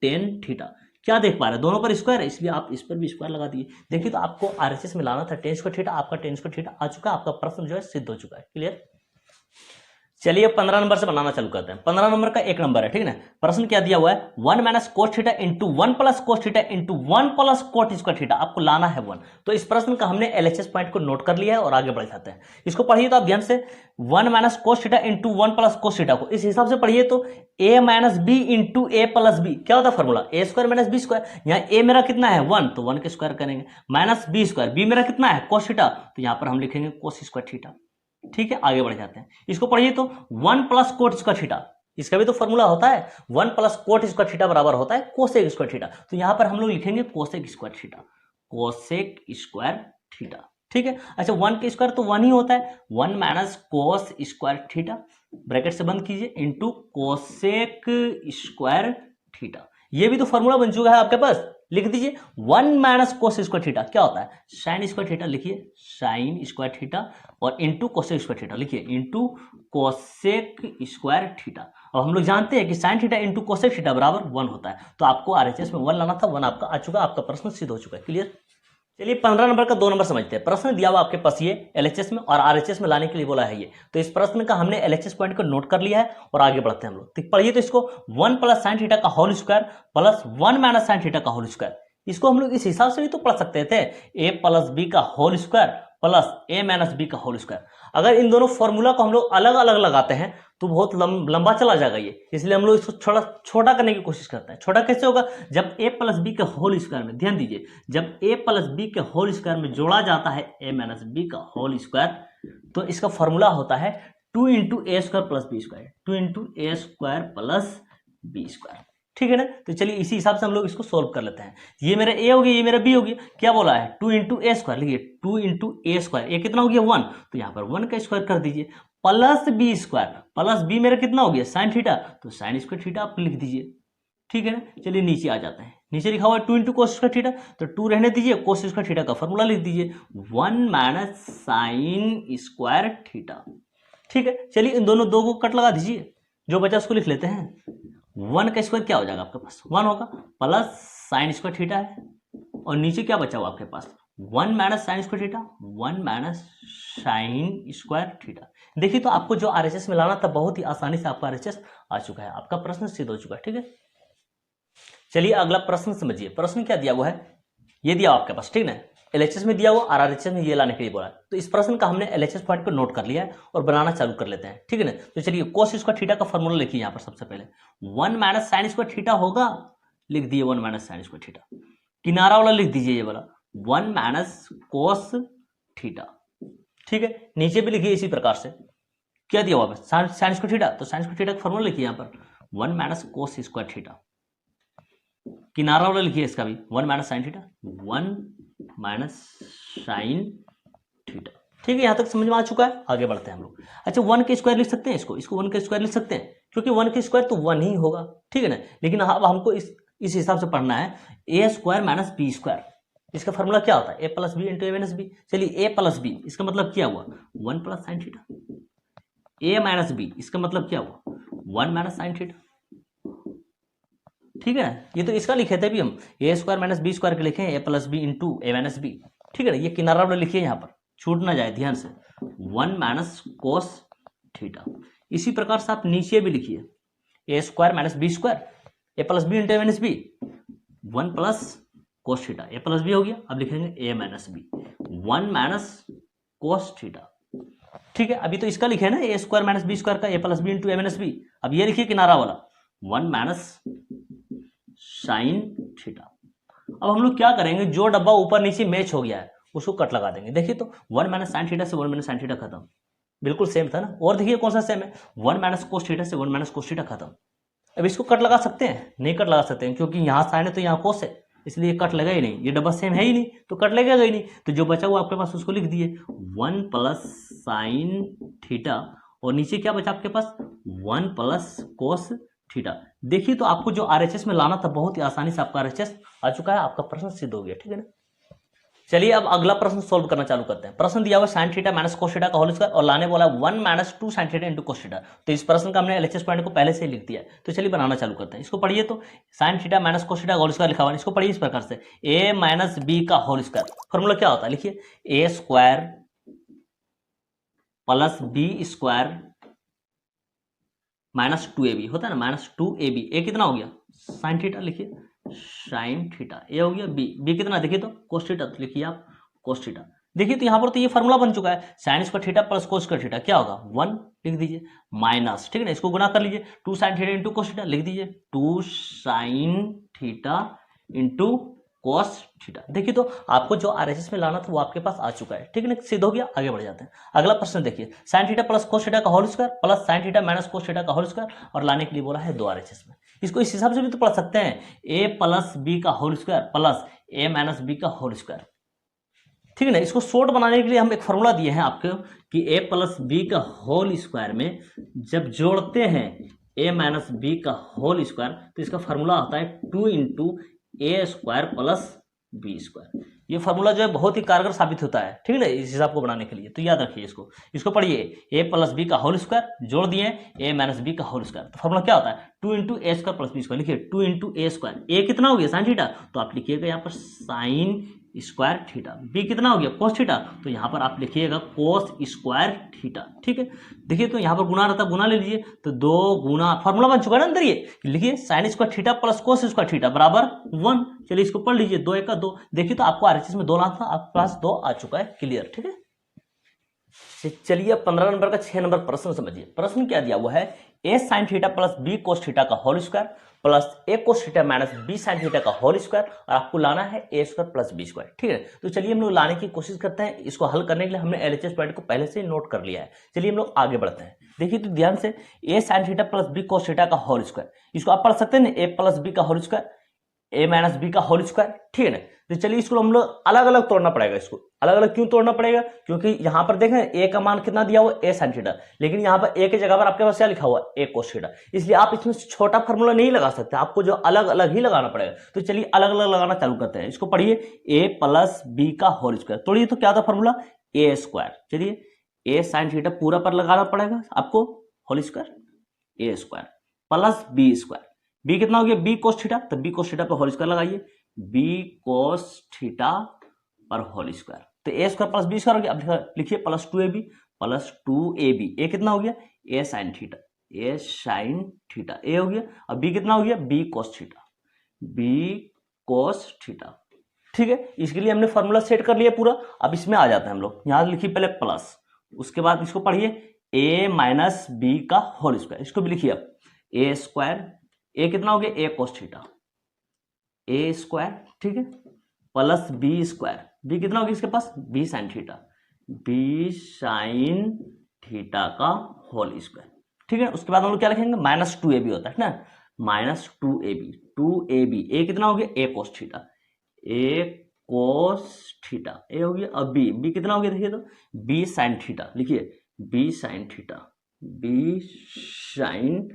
10 थीटा। क्या देख पा रहे हैं, दोनों पर स्क्वायर है, इसलिए आप इस पर भी स्क्वायर लगा दिए। देखिए तो आपको आरएचएस में लाना था 10 स्क्वायर थीटा, आपका 10 स्क्वायर थीटा आ चुका है, आपका प्रश्न जो है सिद्ध हो चुका है, क्लियर। चलिए 15 नंबर से बनाना चालू करते हैं। 15 नंबर का एक नंबर है, ठीक है ना। प्रश्न क्या दिया हुआ है, 1 minus cos theta into 1 plus cos theta into 1 plus coat square theta, आपको लाना है 1। तो इस प्रश्न का हमने एलएचएस पॉइंट को नोट कर लिया है और आगे बढ़ जाते हैं। इसको पढ़िए तो आप ध्यान से, 1 minus cos theta into 1 plus cos theta को इस हिसाब से पढ़िए तो a minus b into a plus b, क्या होता है formula, a square minus B square. यहाँ a मेरा कितना है 1, तो 1 के स्क्वायर करेंगे, माइनस बी स्क्वायर, बी मेरा कितना है कोस थीटा, तो यहाँ पर हम लिखेंगे कोस स्क्वायर थीटा। ठीक है, आगे बढ़ जाते हैं। इसको पढ़िए तो 1 प्लस कोट स्क्वायर थीटा, इसका भी तो फॉर्मूला होता है, 1 प्लस कोट स्क्वायर थीटा बराबर होता है कोसेक स्क्वायर थीटा। तो यहां पर हम लोग लिखेंगे cosec square theta, cosec square theta. ठीक है, अच्छा 1 के स्क्वायर तो 1 ही होता है, 1 minus cos square theta, bracket से बंद कीजिए, इंटू कोसेक स्क्वायर थीटा। ये भी तो फॉर्मूला बन चुका है आपके पास, लिख दीजिए 1 माइनस कोस स्क्वायर थीटा क्या होता है, साइन स्क्वायर थीटा, लिखिए साइन स्क्वायर थीटा, और इंटू कोसेक स्क्वायर थीटा लिखिए, इंटू कोसेक स्क्वायर थीटा। अब हम लोग जानते हैं कि sine theta into cosec theta बराबर 1 होता है, तो आपको आरएचएस में 1 लाना था, 1 आपका आ चुका, आपका प्रश्न सिद्ध हो चुका है। क्लियर। चलिए 15 नंबर का 2 नंबर समझते हैं। प्रश्न दिया हुआ आपके पास ये एलएचएस में और आरएचएस में लाने के लिए बोला है ये, तो इस प्रश्न का हमने एलएचएस पॉइंट को नोट कर लिया है और आगे बढ़ते हैं हम लोग। तो पढ़िए तो इसको 1 प्लस साइन थीटा का whole square plus 1 minus sine theta का होल स्क्वायर, इसको हम लोग इस हिसाब से भी तो पढ़ सकते थे, a प्लस बी का whole square plus a minus B का होल स्क्वायर। अगर इन दोनों फॉर्मूला को हम लोग अलग अलग लगाते हैं तो बहुत लंबा चला जाएगा ये, इसलिए हम लोग इसको थोड़ा छोटा करने की कोशिश करते हैं। छोटा कैसे होगा, जब a प्लस बी के होल स्क्वायर में, ध्यान दीजिए, जब a प्लस बी के होल स्क्वायर में जोड़ा जाता है a माइनस बी का होल स्क्वायर, तो इसका फॉर्मूला होता है 2 into A square plus B square, 2 into A square plus B square. ठीक है ना। तो चलिए इसी हिसाब से हम लोग इसको सोल्व कर लेते हैं। ये मेरा a हो गया, ये मेरा b हो गया, क्या बोला है 2 इंटू ए स्क्वायर, लिखिए 2 इंटू ए स्क्वायर, ये कितना हो गया 1, तो यहाँ पर 1 का स्क्वायर कर दीजिए, plus B square, plus b मेरा कितना हो गया साइन थीटा, तो साइन स्क्वायर थीटा आप लिख दीजिए। ठीक है ना। चलिए नीचे आ जाते हैं, नीचे लिखा हुआ है 2 इंटू कोस स्क्वायर थीटा, तो 2 रहने दीजिए, कोस स्क्वायर थीटा का फॉर्मूला लिख दीजिए 1 माइनस साइन स्क्वायर थीटा। ठीक है, चलिए इन दोनों दो को कट लगा दीजिए, जो बचा उसको लिख लेते हैं। 1 का स्क्वायर क्या हो जाएगा आपके पास 1 होगा, प्लस साइन स्क्वायर थीटा है, और नीचे क्या बचा हुआ आपके पास 1 minus sine square theta, 1 minus sine square theta. देखिए तो आपको जो आरएचएस में लाना था बहुत ही आसानी से आपका आरएचएस आ चुका है, आपका प्रश्न सिद्ध हो चुका है। ठीक है, चलिए अगला प्रश्न समझिए। प्रश्न क्या दिया हुआ है, ये दिया आपके पास, ठीक ना, एलएचएस में दिया हुआ और आरएचएस में ये लाने के लिए बोला है। तो इस प्रश्न का हमने एलएचएस पॉइंट को नोट कर लिया है और बनाना चालू कर लेते हैं। ठीक है ना। तो चलिए कोस स्क्वायर थीटा का फॉर्मूला लिखिए यहाँ पर सबसे पहले, 1 माइनस साइन स्क्वायर थीटा होगा, लिख दिए 1 माइनस साइन स्क्वायर थीटा, किनारा वाला लिख दीजिए ये वाला 1 माइनस कोस थीटा। ठीक है, नीचे भी लिखिए इसी प्रकार से, क्या दिया हुआ साइन स्क्वायर थीटा, तो साइन स्क्वायर थीटा का फॉर्मूला लिखिए यहाँ पर 1 माइनस कोस स्क्वायर थीटा, किनारा वाला लिखिए इसका भी 1 minus sine theta, 1 minus sine theta. ठीक है, यहां तक समझ में आ चुका है, आगे बढ़ते हैं हम लोग। अच्छा 1 के स्क्वायर लिख सकते हैं, इसको 1 के स्क्वायर लिख सकते हैं, क्योंकि 1 के स्क्वायर तो 1 ही होगा। ठीक है ना, लेकिन अब हमको इस हिसाब से पढ़ना है, A square minus B square, इसका फॉर्मूला क्या होता है A plus B into A minus B. चलिए ए प्लस बी इसका मतलब क्या हुआ 1 plus sine theta, a minus B इसका मतलब क्या हुआ 1 माइनस साइन थीटा। ठीक है ना, ये तो इसका लिखे थे भी हम, ए स्क्वायर माइनस बी स्क्वायर के लिखे हैं, A plus B into A minus B. ठीक है ना, ये किनारा वाला लिखिए यहाँ पर, छूट ना जाए ध्यान से, 1 माइनस कोस थीटा। इसी प्रकार से आप नीचे भी लिखिए A square minus B square, A plus B into A minus B, 1 plus cos theta, A plus B हो गया, अब लिखेंगे A minus B, 1 minus cos theta. ठीक है, अभी तो इसका लिखे ना A square minus B square का, A plus B into A minus B. अब ये लिखिए किनारा वाला 1 माइनस साइन थीटा। अब हम लोग क्या करेंगे, जो डब्बा ऊपर नीचे मैच हो गया है उसको कट लगा देंगे। देखिए तो 1 माइनस साइन थीटा से 1 माइनस साइन थीटा खत्म, बिल्कुल सेम था ना। और देखिए कौन सा सेम है, 1 माइनस कोस थीटा से 1 माइनस कोस थीटा खत्म। अब इसको कट लगा सकते हैं, नहीं कट लगा सकते हैं, क्योंकि यहाँ साइन है तो यहाँ कोस है, इसलिए कट लगा ही नहीं, ये डब्बा सेम है ही नहीं, तो कट लगेगा ही नहीं। तो जो बचा हुआ आपके पास उसको लिख दिए 1 प्लस साइन थीटा, और नीचे क्या बचा आपके पास 1 प्लस कोस थीटा। देखिए तो आपको जो आरएचएस में लाना था बहुत ही आसानी से आपका आरएचएस आ चुका है, आपका प्रश्न सिद्ध हो गया। ठीक है ना। चलिए अब अगला प्रश्न सोल्व करना चालू करते हैं। प्रश्न दिया हुआ sign theta minus cos theta का होल स्क्वायर और लाने बोला 1 minus 2 sine theta into cos theta. तो इस प्रश्न का हमने एलएचएस पॉइंट को पहले से ही लिख दिया है, तो चलिए बनाना चालू करते हैं। इसको पढ़िए तो sine theta minus cos theta का होल स्क्वायर लिखा हुआ है, इसको पढ़िए इस प्रकार से, ए माइनस बी का होल स्क्वायर। फॉर्मूला क्या होता है, लिखिए A square plus B square -2ab होता है ना, -2ab। ए कितना हो गया साइन थीटा, लिखिए साइन थीटा। ए हो गया बी कितना, देखिए तो कोस थीटा, तो लिखिए आप कोस थीटा। देखिए तो यहाँ पर तो ये फॉर्मूला बन चुका है, साइन स्क्वायर थीटा प्लस कोस स्क्वायर थीटा क्या होगा 1 लिख दीजिए, माइनस, ठीक है ना, इसको गुना कर लीजिए 2 sine theta into cos theta, लिख दीजिए 2 sine theta into cos theta. देखिए तो आपको जो आरएचएस में लाना था वो आपके पास आ चुका है, ठीक है ना, सिद्ध हो गया। आगे बढ़ जाते हैं, अगला प्रश्न देखिए, sine theta plus cos theta का whole square plus sine theta minus cos theta का होल स्क्वायर, और लाने के लिए बोला है 2 आरएचएस में। इसको इस हिसाब से भी तो पढ़ सकते हैं, ए प्लस बी का होल स्क्वायर प्लस ए माइनस बी का होल स्क्वायर, ठीक है ना। इसको शॉर्ट बनाने के लिए हम एक फॉर्मूला दिए हैं आपको कि ए प्लस बी का होल स्क्वायर में जब जोड़ते हैं ए माइनस बी का होल स्क्वायर तो इसका फॉर्मूला आता है 2 into A square plus B square. ये फॉर्मूला जो है बहुत ही कारगर साबित होता है, ठीक है ना, इस हिसाब को बनाने के लिए। तो याद रखिए इसको पढ़िए, ए प्लस बी का होल स्क्वायर जोड़ दिए ए माइनस बी का होल स्क्वायर, तो फॉर्मूला क्या होता है 2 into A square plus B square. लिखिए 2 इंटू ए स्क्वायर, ए कितना हो गया साइन थीटा, तो आप लिखिएगा यहाँ पर साइन स्क्वायर थीटा, बी कितना हो गया कोस थीटा, तो यहाँ पर आप लिखिएगा कोस स्क्वायर थीटा, ठीक है। देखिए तो यहाँ पर गुना रहता, गुना ले लीजिए तो 2 गुना, फॉर्मूला बन चुका है ना अंदर, ये लिखिए साइन स्क्वायर थीटा प्लस कोस स्क्वायर थीटा बराबर 1। चलिए इसको पढ़ लीजिए, 2 1 का 2। देखिए तो आपको आरएचएस में 2 लाना था, आपके पास 2 आ चुका है, क्लियर, ठीक है। चलिए अब 15 नंबर का 6 नंबर प्रश्न समझिए। प्रश्न क्या दिया हुआ है, A sine theta plus B cos theta का whole square plus A cos theta minus B sine theta का होल स्क्वायर, और आपको लाना है A square plus B square, ठीक है। तो चलिए हम लोग लाने की कोशिश करते हैं। इसको हल करने के लिए हमने एलएचएस पॉइंट को पहले से नोट कर लिया है। चलिए हम लोग आगे बढ़ते हैं। देखिए तो ध्यान से, A sine theta plus B cos theta का होल स्क्वायर, इसको आप पढ़ सकते हैं ना, ए प्लस बी का whole square A minus B का होल स्क्वायर, ठीक है ना। तो चलिए इसको हम लोग अलग अलग तोड़ना पड़ेगा। इसको अलग अलग क्यों तोड़ना पड़ेगा, क्योंकि यहां पर देखें ए का मान कितना दिया हुआ ए साइन थीटा, लेकिन यहां पर ए की जगह पर आपके पास क्या लिखा हुआ ए कोस थीटा, इसलिए आप इसमें छोटा फार्मूला नहीं लगा सकते, आपको जो अलग अलग ही लगाना पड़ेगा। तो चलिए अलग अलग लगाना चालू करते हैं। इसको पढ़िए, ए प्लस बी का होल स्क्वायर, तोड़िए तो क्या था फार्मूला ए स्क्वायर। चलिए ए साइन थीटा पूरा पर लगाना पड़ेगा आपको होल स्क्वायर ए square plus B square, B कितना हो गया बी कोस थीटा, तो बी कोस थीटा पर होल स्क्वायर लगाइए, बी कोस थीटा पर होल स्क्वायर, तो A square plus B square हो गया। अब लिखिए plus 2ab plus 2ab, A कितना हो गया a sine theta, a sine theta ए हो गया, अब बी कितना हो गया B cos theta, b cos theta, ठीक है। इसके लिए हमने फॉर्मूला सेट कर लिया पूरा। अब इसमें आ जाते हैं हम लोग, यहां लिखिए पहले प्लस, उसके बाद इसको पढ़िए ए माइनस बी का होल स्क्वायर, इसको भी लिखिए अब ए स्क्वायर, ए कितना हो गया ए कोस थीटा ए स्क्वायर, ठीक है, प्लस बी स्क्वायर, बी कितना हो गया इसके पास B sine theta, B sine theta का होल स्क्वायर, ठीक है। उसके बाद हम लोग क्या लिखेंगे माइनस 2ab होता है ना, माइनस 2ab ए कितना हो गया ए कोस थीटा, ए कोस थीटा ए हो गया, अब बी कितना हो गया देखिए तो बी साइन थीटा, लिखिए b sine theta, B sine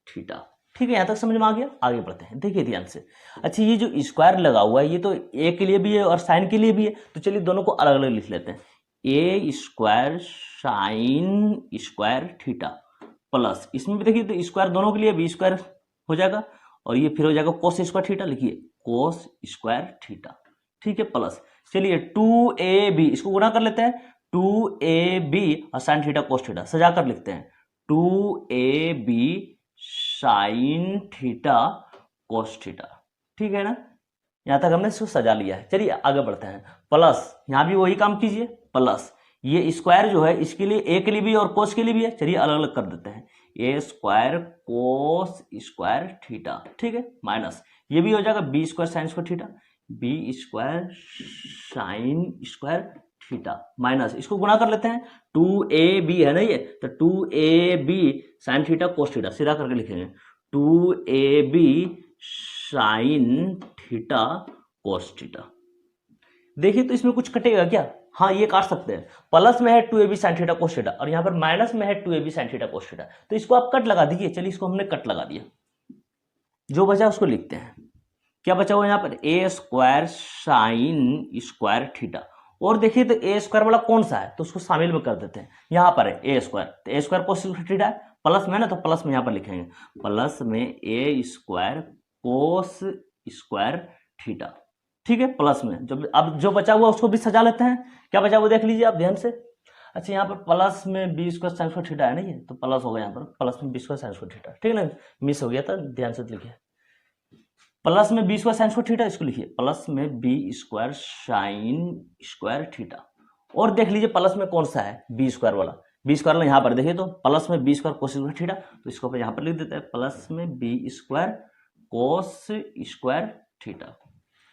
theta, ठीक है। यहां तक समझ में आ गया, आगे बढ़ते हैं। देखिए ध्यान से, अच्छा ये जो स्क्वायर लगा हुआ है ये तो ए के लिए भी है और साइन के लिए भी है, तो चलिए दोनों को अलग अलग लिख लेते हैं, ए square sine square theta plus, इसमें भी देखिए तो स्क्वायर दोनों के लिए बी स्क्वायर हो जाएगा, और ये फिर हो जाएगा कोस स्क्वायर थीटा, लिखिए कोस स्क्वायर थीटा, ठीक है, प्लस चलिए 2ab, इसको गुणा कर लेते हैं 2ab और साइन थीटा कोस थीटा सजा कर लिखते हैं 2ab sine theta cos theta, ठीक है ना। यहां तक हमने इसको सजा लिया है। चलिए आगे बढ़ते हैं, प्लस यहां भी वही काम कीजिए, प्लस ये स्क्वायर जो है इसके लिए ए के लिए भी और कोस के लिए भी है, चलिए अलग अलग कर देते हैं, ए स्क्वायर कोस स्क्वायर थीटा, ठीक है, माइनस ये भी हो जाएगा b square sine square theta, b square sine square theta, minus इसको गुणा कर लेते हैं 2ab है ना ये, तो 2ab sine theta cos theta सीधा करके लिखेंगे 2ab sine theta cos theta. देखिए तो इसमें कुछ कटेगा क्या, हाँ ये काट सकते हैं, प्लस में है 2ab sine theta cos theta और यहाँ पर माइनस में है 2ab sine theta cos theta, तो इसको आप कट लगा दीजिए। चलिए इसको हमने कट लगा दिया, जो बचा उसको लिखते हैं, क्या बचा हुआ यहाँ पर ए स्क्वायर साइन स्क्वायर थीटा, और देखिए तो ए स्क्वायर वाला कौन सा है तो उसको शामिल में कर देते हैं, यहाँ पर है ए स्क्वायर, तो ए स्क्वायर कोस थीटा है, प्लस में ना तो प्लस में यहाँ पर लिखेंगे प्लस में ए स्क्वायर कोस स्क्वायर थीटा, ठीक है, प्लस में। जब अब जो बचा हुआ उसको भी सजा लेते हैं, क्या बचा हुआ देख लीजिए आप ध्यान से, अच्छा यहाँ पर प्लस में b square sine square theta है ना, ये तो प्लस होगा यहाँ पर, प्लस में b square sine square theta, ठीक है ना, मिस हो गया था, ध्यान से लिखिए। प्लस में b square sine square theta, इसको लिखिए प्लस में b square sine square theta. और देख लीजिए प्लस में कौन सा है, बी स्क्वायर वाला, बी स्क्वायर वाला यहाँ पर देखिए, तो प्लस में b square cos square theta, तो इसको अपन यहाँ पर लिख देते हैं प्लस में b square cos square theta.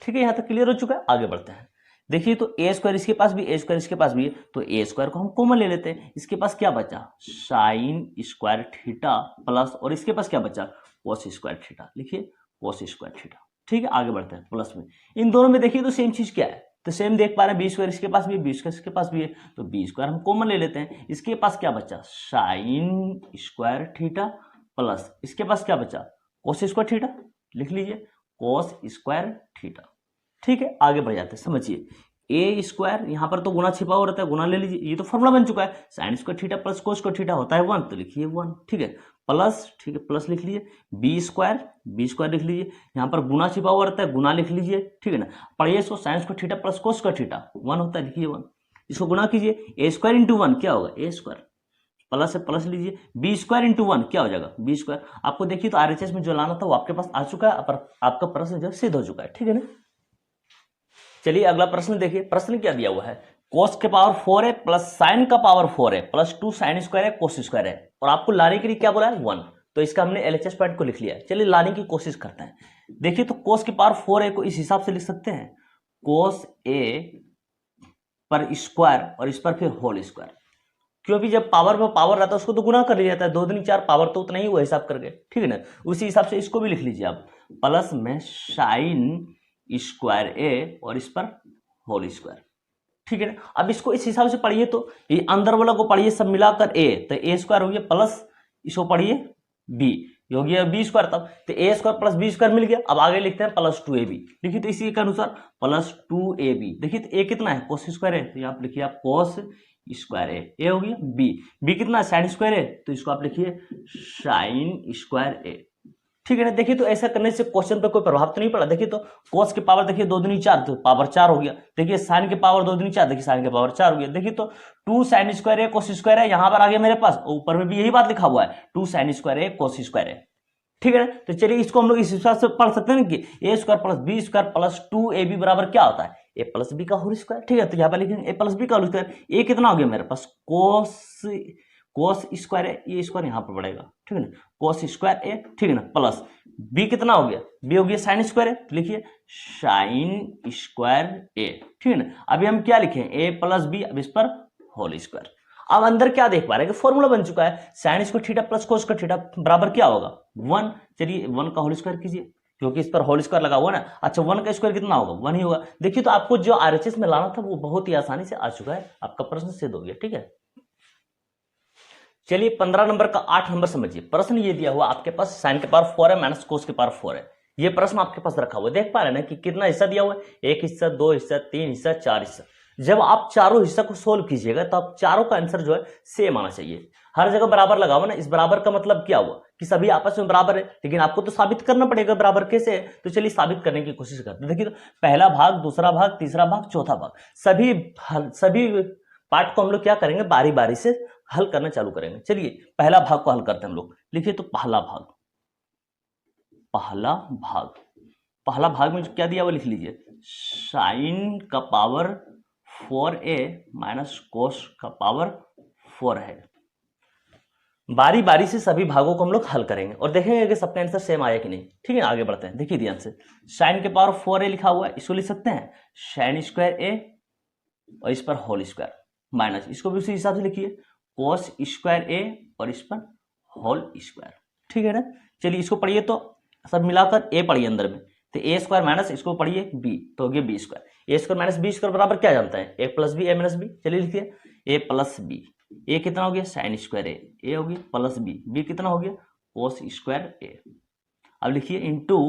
ठीक है, यहाँ तक क्लियर हो चुका है, आगे बढ़ते हैं। देखिए तो ए स्क्वायर इसके पास भी, ए स्क्वायर इसके पास भी है, तो ए स्क्वायर को हम कॉमन ले लेते हैं, इसके पास क्या बचा साइन स्क्वायर थीटा प्लस, और इसके पास क्या बचा कोस स्क्वायर थीटा, लिखिए कोस स्क्वायर थीटा। ठीक है, आगे बढ़ते हैं। प्लस में इन दोनों में देखिए तो सेम चीज क्या है, तो सेम देख पा रहे हैं, बी स्क्वायर इसके पास भी है, बी स्क्वायर इसके पास भी है, तो बी स्क्वायर हम कॉमन ले लेते हैं, इसके पास क्या बचा साइन स्क्वायर थीटा प्लस, इसके पास क्या बचा कोस स्क्वायर थीटा, लिख लीजिए कोस स्क्वायर थीटा। ठीक है, आगे बढ़ जाते हैं, समझिए ए स्क्वायर यहाँ पर तो गुना छिपा हुआ रहता है, गुना ले लीजिए, ये तो फॉर्मूला बन चुका है, साइन स्क्वायर थीटा प्लस कोस स्क्वायर थीटा होता है 1, तो लिखिए 1। ठीक है, प्लस, ठीक है प्लस लिख लीजिए, बी स्क्वायर लिख लीजिए, यहाँ पर गुना छिपा हुआ रहता है, गुना लिख लीजिए, ठीक है ना, पढ़िए इसको, साइन स्क्वायर थीटा प्लस कोस स्क्वायर थीटा 1 होता है, लिखिए 1, इसको गुना कीजिए, ए स्क्वायर इंटू 1 क्या होगा ए स्क्वायर, प्लस से प्लस लीजिए, बी स्क्वायर इंटू 1 क्या हो जाएगा बी स्क्वायर। आपको देखिए तो आरएचएस में जो लाना था वो आपके पास आ चुका है, पर आपका प्रश्न जो सिद्ध हो चुका है। ठीक है ना, चलिए अगला प्रश्न देखिए, प्रश्न क्या दिया हुआ है, कोस के पावर 4 है प्लस साइन का पावर 4 है प्लस 2 साइन स्क्वायर है कोस स्क्वायर है, और आपको लाने के लिए क्या बोला है 1, तो इसका हमने एलएचएस पॉइंट को लिख लिया है। चलिए लाने की कोशिश करते हैं। देखिए तो कोस के पावर 4 को इस हिसाब से लिख सकते हैं, कोस ए पर स्क्वायर और इस पर फिर होल स्क्वायर, क्योंकि जब पावर पर पावर रहता है उसको तो गुना कर लिया जाता है, 2 दूनी 4 पावर तो उतना ही हुआ हिसाब करके, ठीक है ना, उसी हिसाब से इसको भी लिख लीजिए आप, प्लस में साइन स्क्वायर ए और इस पर होल स्क्वायर। ठीक है ना, अब इसको इस हिसाब से पढ़िए, तो ये अंदर वाला को पढ़िए सब मिलाकर ए, तो ए स्क्वायर हो गया प्लस इसको पढ़िए बी, हो गया बी स्क्वायर, तब तो A square plus B square मिल गया। अब आगे लिखते हैं प्लस 2ab, देखिए तो इसी के अनुसार प्लस 2ab, देखिए तो ए कितना है कोस स्क्वायर है, तो यहाँ पे लिखिए आप कोस स्क्वायर ए हो गया, बी कितना है साइन स्क्वायर है, तो इसको आप लिखिए साइन स्क्वायर ए। ठीक है ना, देखिए तो ऐसा करने से क्वेश्चन पर कोई प्रभाव तो नहीं पड़ा। देखिए तो कोस की पावर देखिए 2 दूनी 4, तो पावर 4 हो गया, देखिए साइन की पावर 2 दूनी 4, देखिए साइन की पावर 4 हो गया, देखिए तो 2 साइन स्क्वायर है कोस स्क्वायर है, यहाँ पर आगे मेरे पास ऊपर में भी यही बात लिखा हुआ है 2 साइन स्क्वायर है कोस स्क्वायर है। ठीक है ना, तो चलिए इसको हम लोग इस हिसाब से पढ़ सकते हैं कि A square plus B square plus 2ab बराबर क्या होता है ए प्लस बी का होल स्क्वायर। ठीक है, तो यहाँ पर लिखेंगे ए प्लस बी का होल स्क्वायर, ए कितना हो गया मेरे पास कोस स्क्वायर है, ये स्क्वायर यहाँ पर बढ़ेगा, ठीक है ना, कोस स्क्वायर ए, ठीक है ना, प्लस बी कितना हो गया बी हो गया साइन स्क्वायर है, तो लिखिए साइन स्क्वायर ए। ठीक है ना, अभी हम क्या लिखें ए प्लस बी, अब इस पर होल स्क्वायर। अब अंदर क्या देख पा रहे हैं कि फॉर्मूला बन चुका है, साइन स्क्वायर थीटा प्लस कोस स्क्वायर थीटा बराबर क्या होगा 1। चलिए 1 का होल स्क्वायर कीजिए, क्योंकि इस पर होल स्क्वायर लगा हुआ ना। अच्छा 1 का स्क्वायर कितना होगा 1 ही होगा। देखिए तो आपको जो आरएचएस में लाना था वो बहुत ही आसानी से आ चुका है, आपका प्रश्न सिद्ध हो गया। ठीक है, चलिए 15 नंबर का 8 नंबर समझिए। प्रश्न ये दिया हुआ आपके पास साइन के पावर 4 है माइनस कोस के पावर 4 है, ये प्रश्न आपके पास रखा हुआ है। देख पा रहे हैं ना कि कितना हिस्सा दिया हुआ है, 1 हिस्सा 2 हिस्सा 3 हिस्सा 4 हिस्सा। जब आप चारों हिस्सा को सोल्व कीजिएगा तो आप चारों का आंसर जो है सेम आना चाहिए। हर जगह बराबर लगा हुआ ना, इस बराबर का मतलब क्या हुआ कि सभी आपस में बराबर है, लेकिन आपको तो साबित करना पड़ेगा बराबर कैसे है। तो चलिए साबित करने की कोशिश करते हैं। देखिए तो पहला भाग, दूसरा भाग, तीसरा भाग, चौथा भाग, सभी पार्ट को हम लोग क्या करेंगे बारी बारी से हल करना चालू करेंगे। चलिए पहला भाग को हल करते हैं हम लोग। लिखिए तो पहला भाग में क्या दिया हुआ लिख लीजिए, साइन का पावर 4a माइनस कोस का पावर 4 है। बारी बारी से सभी भागों को हम लोग हल करेंगे और देखेंगे कि सबका आंसर सेम आया कि नहीं। ठीक है, आगे बढ़ते हैं। देखिए ध्यान से, साइन के पावर 4a लिखा हुआ है, इसको लिख सकते हैं साइन स्क्वायर a और इस पर होल स्क्वायर माइनस, इसको भी उसी हिसाब से लिखिए कोस स्क्वायर a और इस पर होल स्क्वायर। ठीक है ना, चलिए इसको पढ़िए तो सब मिलाकर a पढ़िए अंदर में, तो a स्क्वायर माइनस इसको पढ़िए b, तो हो गया b square. a square minus b square बराबर क्या जानता है a plus b a minus B. चलिए लिखिए a प्लस बी, a कितना हो गया साइन स्क्वायर a हो गया प्लस b कितना हो गया कोस स्क्वायर a। अब लिखिए into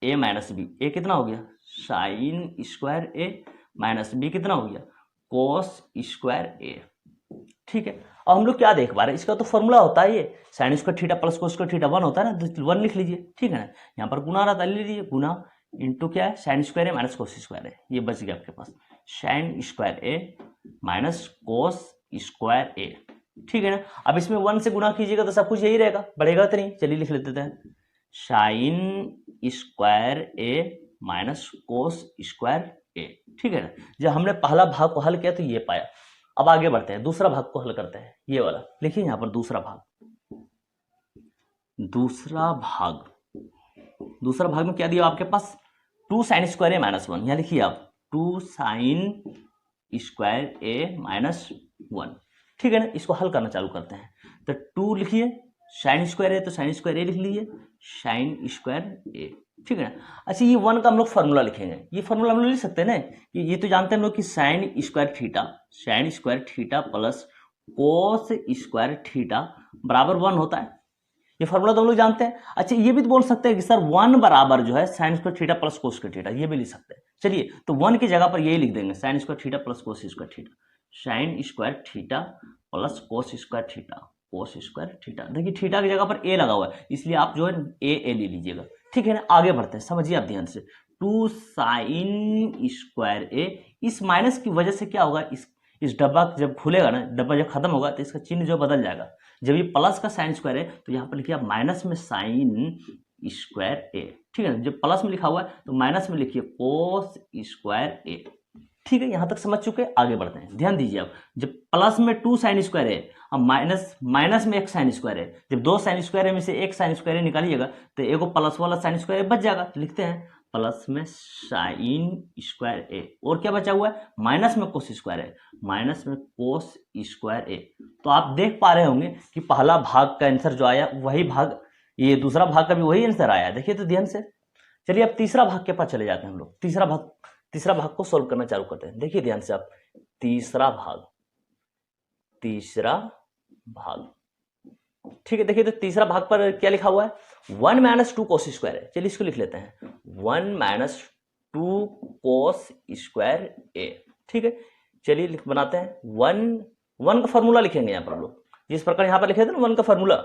a minus b, a कितना हो गया sine square a minus b कितना हो गया कोस स्क्वायर a। ठीक है, अब हम लोग क्या देख पा रहे हैं, इसका तो फॉर्मूला होता है ये साइन स्क्वायर थीटा प्लस कोस स्क्वायर थीटा 1 होता है ना, तो 1 लिख लीजिए। ठीक है ना, यहाँ पर गुना रहा था, ले लीजिए गुना इंटू क्या है sine square A minus cos square है, ये बच गया आपके पास sine square A minus cos square ए, ठीक है ना। अब इसमें 1 से गुणा कीजिएगा तो सब कुछ यही रहेगा, बढ़ेगा तो नहीं। चलिए लिख लेते हैं sine square A minus cos square ए, ठीक है ना। जब हमने पहला भाग को हल किया तो ये पाया। अब आगे बढ़ते हैं, दूसरा भाग को हल करते हैं, ये वाला लिखिए यहां पर दूसरा भाग। दूसरा भाग में क्या दिया आपके पास, 2 साइन स्क्वायर ए माइनस 1, यहां लिखिए आप 2 साइन स्क्वायर ए माइनस 1, ठीक है ना। इसको हल करना चालू करते हैं, तो 2 लिखिए, साइन स्क्वायर ए तो साइन स्क्वायर ए लिख लीजिए, साइन स्क्वायर ए, ठीक है ना। अच्छा ये 1 का हम लोग फार्मूला लिखेंगे, ये फार्मूला हम लोग लिख सकते हैं ना, ये तो जानते हैं हम लोग कि साइन स्क्वायर थीटा प्लस कोस स्क्वायर थीटा बराबर 1 होता है, ये फार्मूला तो हम लोग जानते हैं। अच्छा ये भी तो बोल सकते हैं कि सर 1 बराबर जो है साइन स्क्वायर थीटा प्लस कोस स्क्वायर थीटा, ये भी लिख सकते हैं। चलिए तो 1 की जगह पर यही लिख देंगे, साइन स्क्वायर थीटा प्लस कोस square theta, sine square theta plus कोस स्क्वायर थीटा। देखिए थीटा की जगह पर ए लगा हुआ है, इसलिए आप जो है ए ले लीजिएगा, ठीक है ना। आगे बढ़ते हैं, समझिए आप ध्यान से, 2 साइन स्क्वायर ए, इस माइनस की वजह से क्या होगा, इस डब्बा जब खुलेगा ना, डब्बा जब खत्म होगा तो इसका चिन्ह जो बदल जाएगा। जब ये प्लस का साइन स्क्वायर है तो यहाँ पर लिखिए आप माइनस में साइन स्क्वायर ए, ठीक है ना। जब प्लस में लिखा हुआ है तो माइनस में लिखिए कोस स्क्वायर ए, ठीक है। यहां तक समझ चुके, आगे बढ़ते हैं। ध्यान दीजिए आप, जब प्लस में 2 साइन स्क्वायर है और माइनस में 1 साइन स्क्वायर है, जब 2 साइन स्क्वायर है में से 1 साइन स्क्वायर निकालिएगा तो एक प्लस वाला साइन स्क्वायर बच जाएगा, तो लिखते हैं प्लस में साइन स्क्वायर ए, और क्या बचा हुआ है, माइनस में कोस स्क्वायर है, माइनस में कोस स्क्वायर ए। तो आप देख पा रहे होंगे कि पहला भाग का आंसर जो आया वही भाग, ये दूसरा भाग का भी वही आंसर आया, देखिए तो ध्यान से। चलिए अब तीसरा भाग के पास चले जाते हैं हम लोग, तीसरा भाग को सोल्व करना चालू करते हैं। देखिए ध्यान से आप, तीसरा भाग, ठीक है। देखिए तो तीसरा भाग पर क्या लिखा हुआ है, 1 माइनस 2 कोस स्क्वायर है। चलिए इसको लिख लेते हैं, 1 माइनस 2 कोस स्क्वायर ए, ठीक है। चलिए बनाते हैं, 1 का फॉर्मूला लिखेंगे यहाँ पर हम लोग, जिस प्रकार यहाँ पर लिखे थे ना 1 का फॉर्मूला,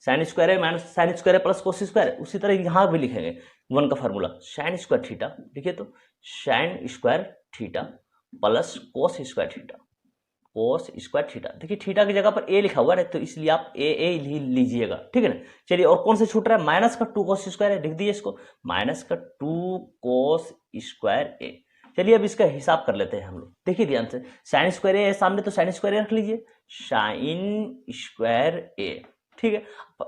साइन स्क्वायर है माइनस साइन स्क्वायर है प्लस कोस स्क्वायर है, उसी तरह यहाँ भी लिखेंगे 1 का फॉर्मूला, साइन स्क्वायर थीटा, देखिए तो साइन स्क्वायर थीटा प्लस कोस स्क्वायर थीटा, देखिए थीटा की जगह पर ए लिखा हुआ है तो इसलिए आप ए लीजिएगा, ठीक है ना। चलिए और कौन से छूट रहा है, माइनस का 2 कोस स्क्वायर है, लिख दीजिए इसको, माइनस का 2 कोस स्क्वायर ए। चलिए अब इसका हिसाब कर लेते हैं हम लोग, देखिए ध्यान से, साइन स्क्वायर ए सामने तो साइन स्क्वायर ए रख लीजिए, साइन स्क्वायर ए, ठीक है।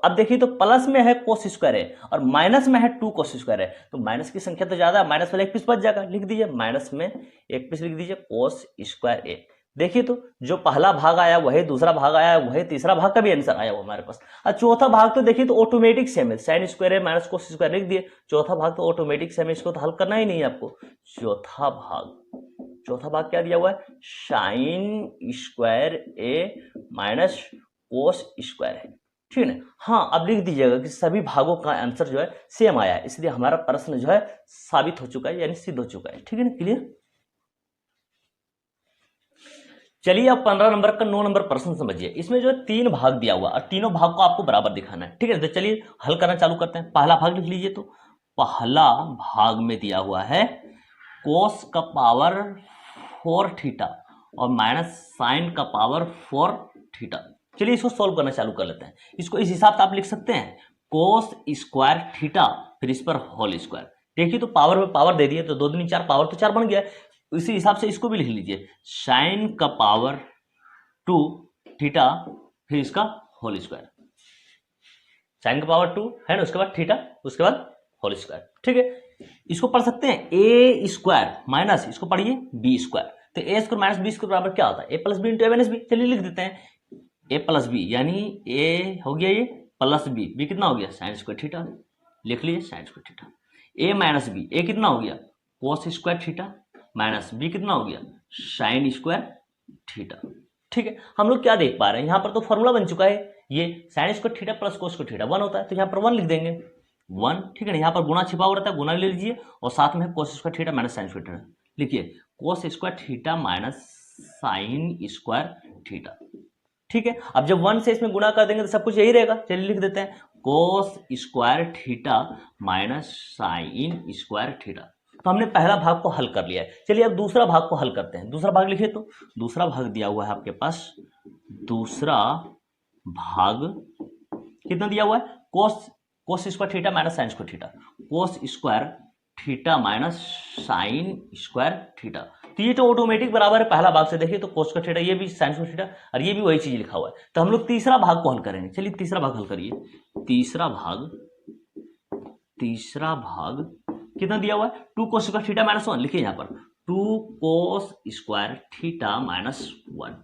अब देखिए तो प्लस में है कोस स्क्वायर है और माइनस में है 2 कोस स्क्वायर है, तो माइनस की संख्या तो ज्यादा है, माइनस वाला 1 पीस बच जाएगा, लिख दीजिए माइनस में 1 पीस लिख दीजिए कोस स्क्वायर ए। देखिए तो जो पहला भाग आया वही दूसरा भाग आया, वही तीसरा भाग का भी आंसर आया वो हमारे पास। और चौथा भाग तो देखिए तो ऑटोमेटिक सेम है, साइन स्क्वायर है माइनस कोस स्क्वायर लिख दिए, चौथा भाग तो ऑटोमेटिक सेम है, इसको तो हल करना ही नहीं है आपको। चौथा भाग क्या दिया हुआ है, sine square A minus cos square है, ठीक है ना। हाँ अब लिख दीजिएगा कि सभी भागों का आंसर जो है सेम आया है, इसलिए हमारा प्रश्न जो है साबित हो चुका है, यानी सिद्ध हो चुका है, ठीक है ना, क्लियर। चलिए अब 15 नंबर का 9 नंबर प्रश्न समझिए। इसमें जो है 3 भाग दिया हुआ और तीनों भाग को आपको बराबर दिखाना है, ठीक है। तो चलिए हल करना चालू करते हैं। पहला भाग लिख लीजिए, तो पहला भाग में दिया हुआ है कोस का पावर 4 थीटा और माइनस साइन का पावर 4 थीटा। चलिए इसको सोल्व करना चालू कर लेते हैं। इसको इस हिसाब से आप लिख सकते हैं, कोस स्क्वायर थीटा फिर इस पर होल स्क्वायर। देखिए तो पावर में पावर दे दिए तो 2 दूनी 4, पावर तो 4 बन गया। इसी हिसाब से इसको भी लिख लीजिए, साइन का पावर 2 थीटा फिर इसका होल स्क्वायर, साइन का पावर 2 है ना, उसके बाद थीटा, उसके बाद होल स्क्वायर, ठीक है। इसको पढ़ सकते हैं ए स्क्वायर माइनस, इसको पढ़िए बी स्क्वायर। तो A square minus B square बराबर क्या होता है, A plus B into A minus B. चलिए लिख देते हैं, ए प्लस बी यानी ए हो गया ये प्लस बी कितना हो गया, साइन स्क्वायर थीटा, लिख लीजिए sine square theta. A minus B, a कितना हो गया cos square theta minus b कितना हो गया साइन स्क्वायर थीटा, ठीक है। हम लोग क्या देख पा रहे हैं, यहाँ पर तो फॉर्मूला बन चुका है, ये साइन स्क्वायर थीटा प्लस कोस स्क्वायर थीटा 1 होता है, तो यहाँ पर 1 लिख देंगे 1, ठीक है ना। यहाँ पर गुणा छिपा हुआ रहता है, गुणा ले लीजिए और साथ में cos square theta minus sine square theta, लिखिए cos square theta minus sine square theta, ठीक है। अब जब 1 से इसमें गुणा कर देंगे तो सब कुछ यही रहेगा। चलिए लिख देते हैं, कोस square theta minus sine square theta. तो हमने पहला भाग को हल कर लिया है। चलिए अब दूसरा भाग को हल करते हैं। दूसरा भाग लिखिए, तो दूसरा भाग दिया हुआ है आपके पास, दूसरा भाग कितना दिया हुआ है, cos square theta minus sine square theta, cos square theta minus sine square theta. तो ये तो ऑटोमेटिक बराबर है पहला भाग से। देखिए तो कोस स्क्वायर थीटा, ये भी साइन स्क्वायर थीटा, और ये भी वही चीज लिखा हुआ है। तो हम लोग तीसरा भाग को हल करेंगे। चलिए तीसरा भाग हल करिए। तीसरा भाग कितना दिया हुआ है, 2 कोस स्क्वायर थीटा माइनस 1, लिखिए यहाँ पर 2 कोस स्क्वायर थीटा माइनस 1।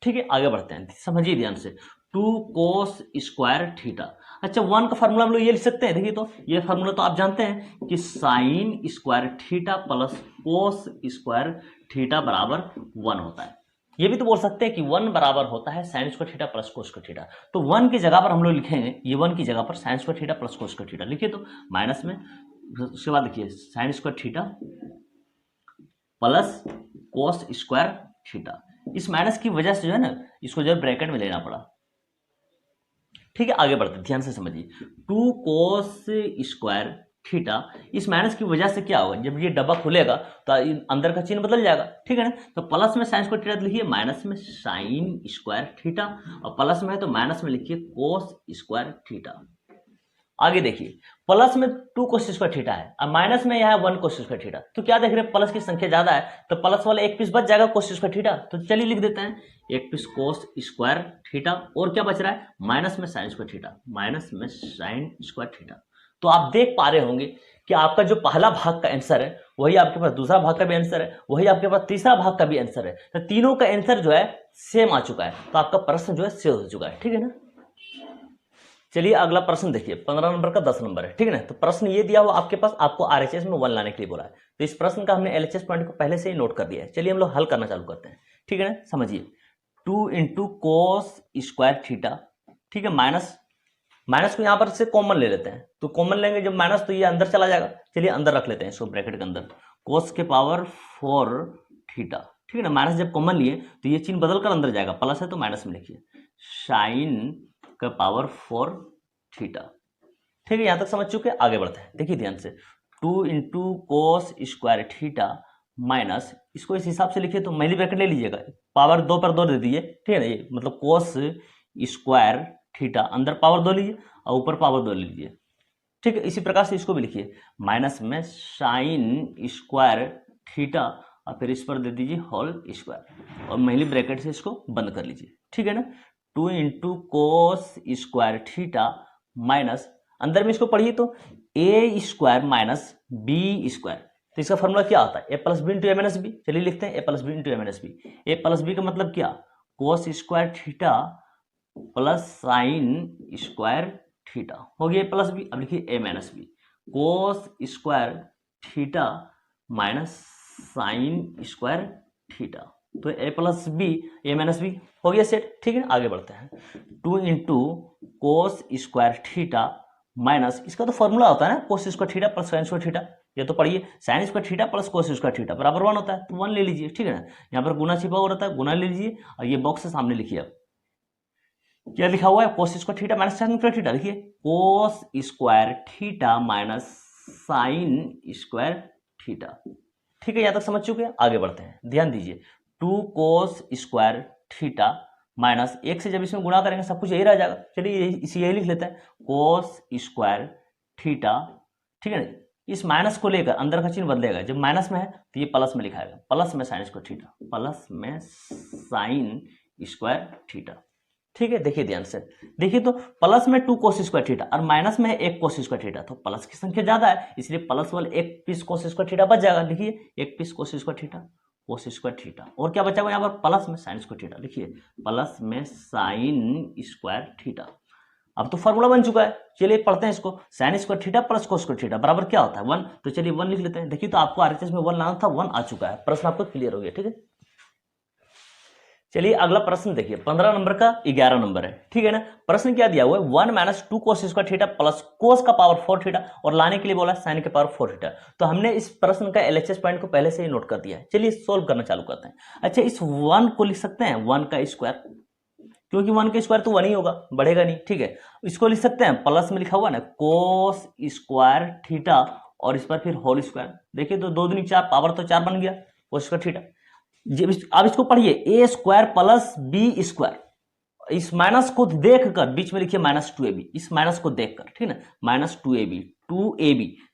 ठीक है, आगे बढ़ते हैं, समझिए ध्यान से। 2 कोस स्क्वायर थीटा, अच्छा 1 का फार्मूला हम लोग ये लिख सकते हैं। देखिए तो ये फार्मूला तो आप जानते हैं कि साइन स्क्वायर थीटा प्लस कोस स्क्वायर थीटा बराबर 1 होता है। ये भी तो बोल सकते हैं कि 1 बराबर होता है साइन स्क्वायर थीटा प्लस कोस स्क्वायर थीटा। तो 1 की जगह पर हम लोग लिखेंगे, ये 1 की जगह पर साइन स्क्वायर थीटा प्लस कोस स्क्वायर थीटा लिखिए, तो माइनस में, उसके बाद लिखिए साइन स्क्वायर थीटा प्लस कोस स्क्वायर थीटा। इस माइनस की वजह से जो है ना, इसको जो है ब्रैकेट में लेना पड़ा। ठीक है, आगे बढ़ते, ध्यान से समझिए। 2 कोस स्क्वायर थीटा, इस माइनस की वजह से क्या होगा, जब ये डब्बा खुलेगा तो अंदर का चिन्ह बदल जाएगा। ठीक है ना, तो प्लस में साइन स्क्वायर थीटा लिखिए, माइनस में साइन स्क्वायर थीटा, और प्लस में है तो माइनस में लिखिए कोस स्क्वायर थीटा। आगे देखिए, प्लस में 2 कोस स्क्वायर थीटा है और माइनस में यहाँ 1 कोस स्क्वायर थीटा। तो क्या देख रहे हैं, प्लस की संख्या ज्यादा है तो प्लस वाला एक पीस बच जाएगा कोस स्क्वायर थीटा। तो चलिए लिख देते हैं, एक पीस कोस स्क्वायर थीटा, और क्या बच रहा है, माइनस में साइन स्क्वायर थीटा, माइनस में साइन स्क्वायर थीटा। तो आप देख पा रहे होंगे कि आपका जो पहला भाग का आंसर है वही आपके पास दूसरा भाग का भी आंसर है, वही आपके पास तीसरा भाग का भी आंसर है। तो तीनों का आंसर जो है सेम आ चुका है, तो आपका प्रश्न जो है सेव हो चुका है। ठीक है ना, चलिए अगला प्रश्न देखिए, 15 नंबर का 10 नंबर है। ठीक है ना, तो प्रश्न ये दिया हुआ आपके पास, आपको आरएचएस में 1 लाने के लिए बोला है। तो इस प्रश्न का हमने एलएचएस पॉइंट को पहले से ही नोट कर दिया है। चलिए हम लोग हल करना चालू करते हैं। ठीक है ना, समझिए 2 इंटू कोस स्क्वायर थीटा, ठीक है, माइनस को यहां पर से कॉमन ले लेते हैं। तो कॉमन लेंगे जब माइनस, तो ये अंदर चला जाएगा। चलिए अंदर रख लेते हैं इसको ब्रैकेट के अंदर, कोस के पावर 4 थीटा। ठीक है ना, माइनस जब कॉमन लिए तो ये चिन्ह बदल कर अंदर जाएगा, प्लस है तो माइनस में लिखिए साइन का पावर 4 थीटा। ठीक है, यहां तक समझ चुके, आगे बढ़ते हैं। देखिए ध्यान से, 2 into cos square theta minus, इसको इस हिसाब से लिखिए तो मैली ब्रैकेट ले लीजिएगा, पावर 2 पर 2 दे दीजिए। ठीक है ना, ये मतलब कोस स्क्वायर थीटा, अंदर पावर 2 लीजिए और ऊपर पावर 2 लीजिए। ठीक है, इसी प्रकार से इसको भी लिखिए, माइनस में साइन स्क्वायर थीटा, और फिर इस पर दे दीजिए होल स्क्वायर, और मैली ब्रैकेट से इसको बंद कर लीजिए। ठीक है ना, 2 into cos square theta minus, अंदर में इसको पढ़िए तो A square minus B square. तो इसका फॉर्मूला क्या होता है, A plus B into A minus B. चलिए लिखते हैं A plus B into A minus B. A plus B का मतलब क्या, cos square theta plus sine square theta हो गया ए प्लस बी। अब लिखिए A minus B, cos square theta minus sine square theta. तो ए प्लस बी ए minus B हो गया सेट। ठीक है, आगे बढ़ते हैं। 2 into cos square theta minus, इसका तो फॉर्मूला होता है ना, कोस square theta plus sine square theta. ये तो पढ़िए, साइन स्क्वायर थीटा प्लस कोस स्क्वायर थीटा बराबर 1 होता है, तो 1 ले लीजिए। ठीक है ना, यहाँ पर गुना छिपा हुआ रहता है, गुना ले लीजिए, और ये बॉक्स से सामने लिखिए। अब क्या लिखा हुआ है, cos square theta minus sine square theta. लिखिए cos square theta minus sine square theta. ठीक है, यहाँ तक समझ चुके हैं, आगे बढ़ते हैं, ध्यान दीजिए। 2 कोस स्क्वायर थीटा माइनस, एक से जब इसमें गुणा करेंगे सब कुछ यही रह जाएगा। चलिए इसी यही लिख लेते हैं, कोस स्क्वायर थीटा। ठीक है ना, इस माइनस को लेकर अंदर का चिन्ह बदलेगा, जब माइनस में है तो ये प्लस में लिखाएगा, प्लस में साइन स्क्वायर थीटा, प्लस में साइन स्क्वायर थीटा। ठीक है, देखिए ध्यान से, देखिए तो प्लस में 2 कोस स्क्वायर थीटा और माइनस में है 1 कोस स्क्वायर थीटा, तो प्लस की संख्या ज्यादा है, इसलिए प्लस वाले 1 पीस कोस स्क्वायर थीटा बच जाएगा। लिखिए 1 piece cos square theta, cos square theta, और क्या बचा हुआ यहाँ पर, प्लस में साइन स्क्वायर थीटा। लिखिए प्लस में साइन स्क्वायर थीटा। अब तो फॉर्मूला बन चुका है, चलिए पढ़ते हैं इसको। साइन स्क्वायर थीटा प्लस कोस स्क्वायर थीटा बराबर क्या होता है, 1। तो चलिए 1 लिख लेते हैं। देखिए तो आपको आरएचएस में 1 लाना था, 1 आ चुका है, प्रश्न आपको क्लियर हो गया। ठीक है, चलिए अगला प्रश्न देखिए, 15 नंबर का 11 नंबर है। ठीक है ना, प्रश्न क्या दिया हुआ है, 1 माइनस 2 कोस स्क्वायर थीटा प्लस कोस का पावर 4 थीटा, और लाने के लिए बोला साइन के पावर 4 थीटा। तो हमने इस प्रश्न का एलएचएस पॉइंट को पहले से ही नोट कर दिया है। चलिए सोल्व करना चालू करते हैं। अच्छा, इस 1 को लिख सकते हैं 1 का स्क्वायर, क्योंकि 1 का स्क्वायर तो 1 ही होगा, बढ़ेगा नहीं। ठीक है, इसको लिख सकते हैं, प्लस में लिखा हुआ ना कोस स्क्वायर थीटा और इस पर फिर होल स्क्वायर। देखिए तो 2 दूनी 4, पावर तो 4 बन गया कोस स्क्वायर थीटा। अब इसको पढ़िए, ए स्क्वायर प्लस बी स्क्वायर, इस माइनस को देखकर बीच में लिखिए -2ab, इस माइनस को देखकर, ठीक है ना, -2ab,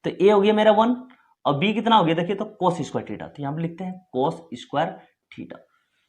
तो ए हो गया मेरा 1 और बी कितना हो गया देखिए तो कोस स्क्वायर थीटा, तो यहां पे लिखते हैं कोस स्क्वायर थीटा।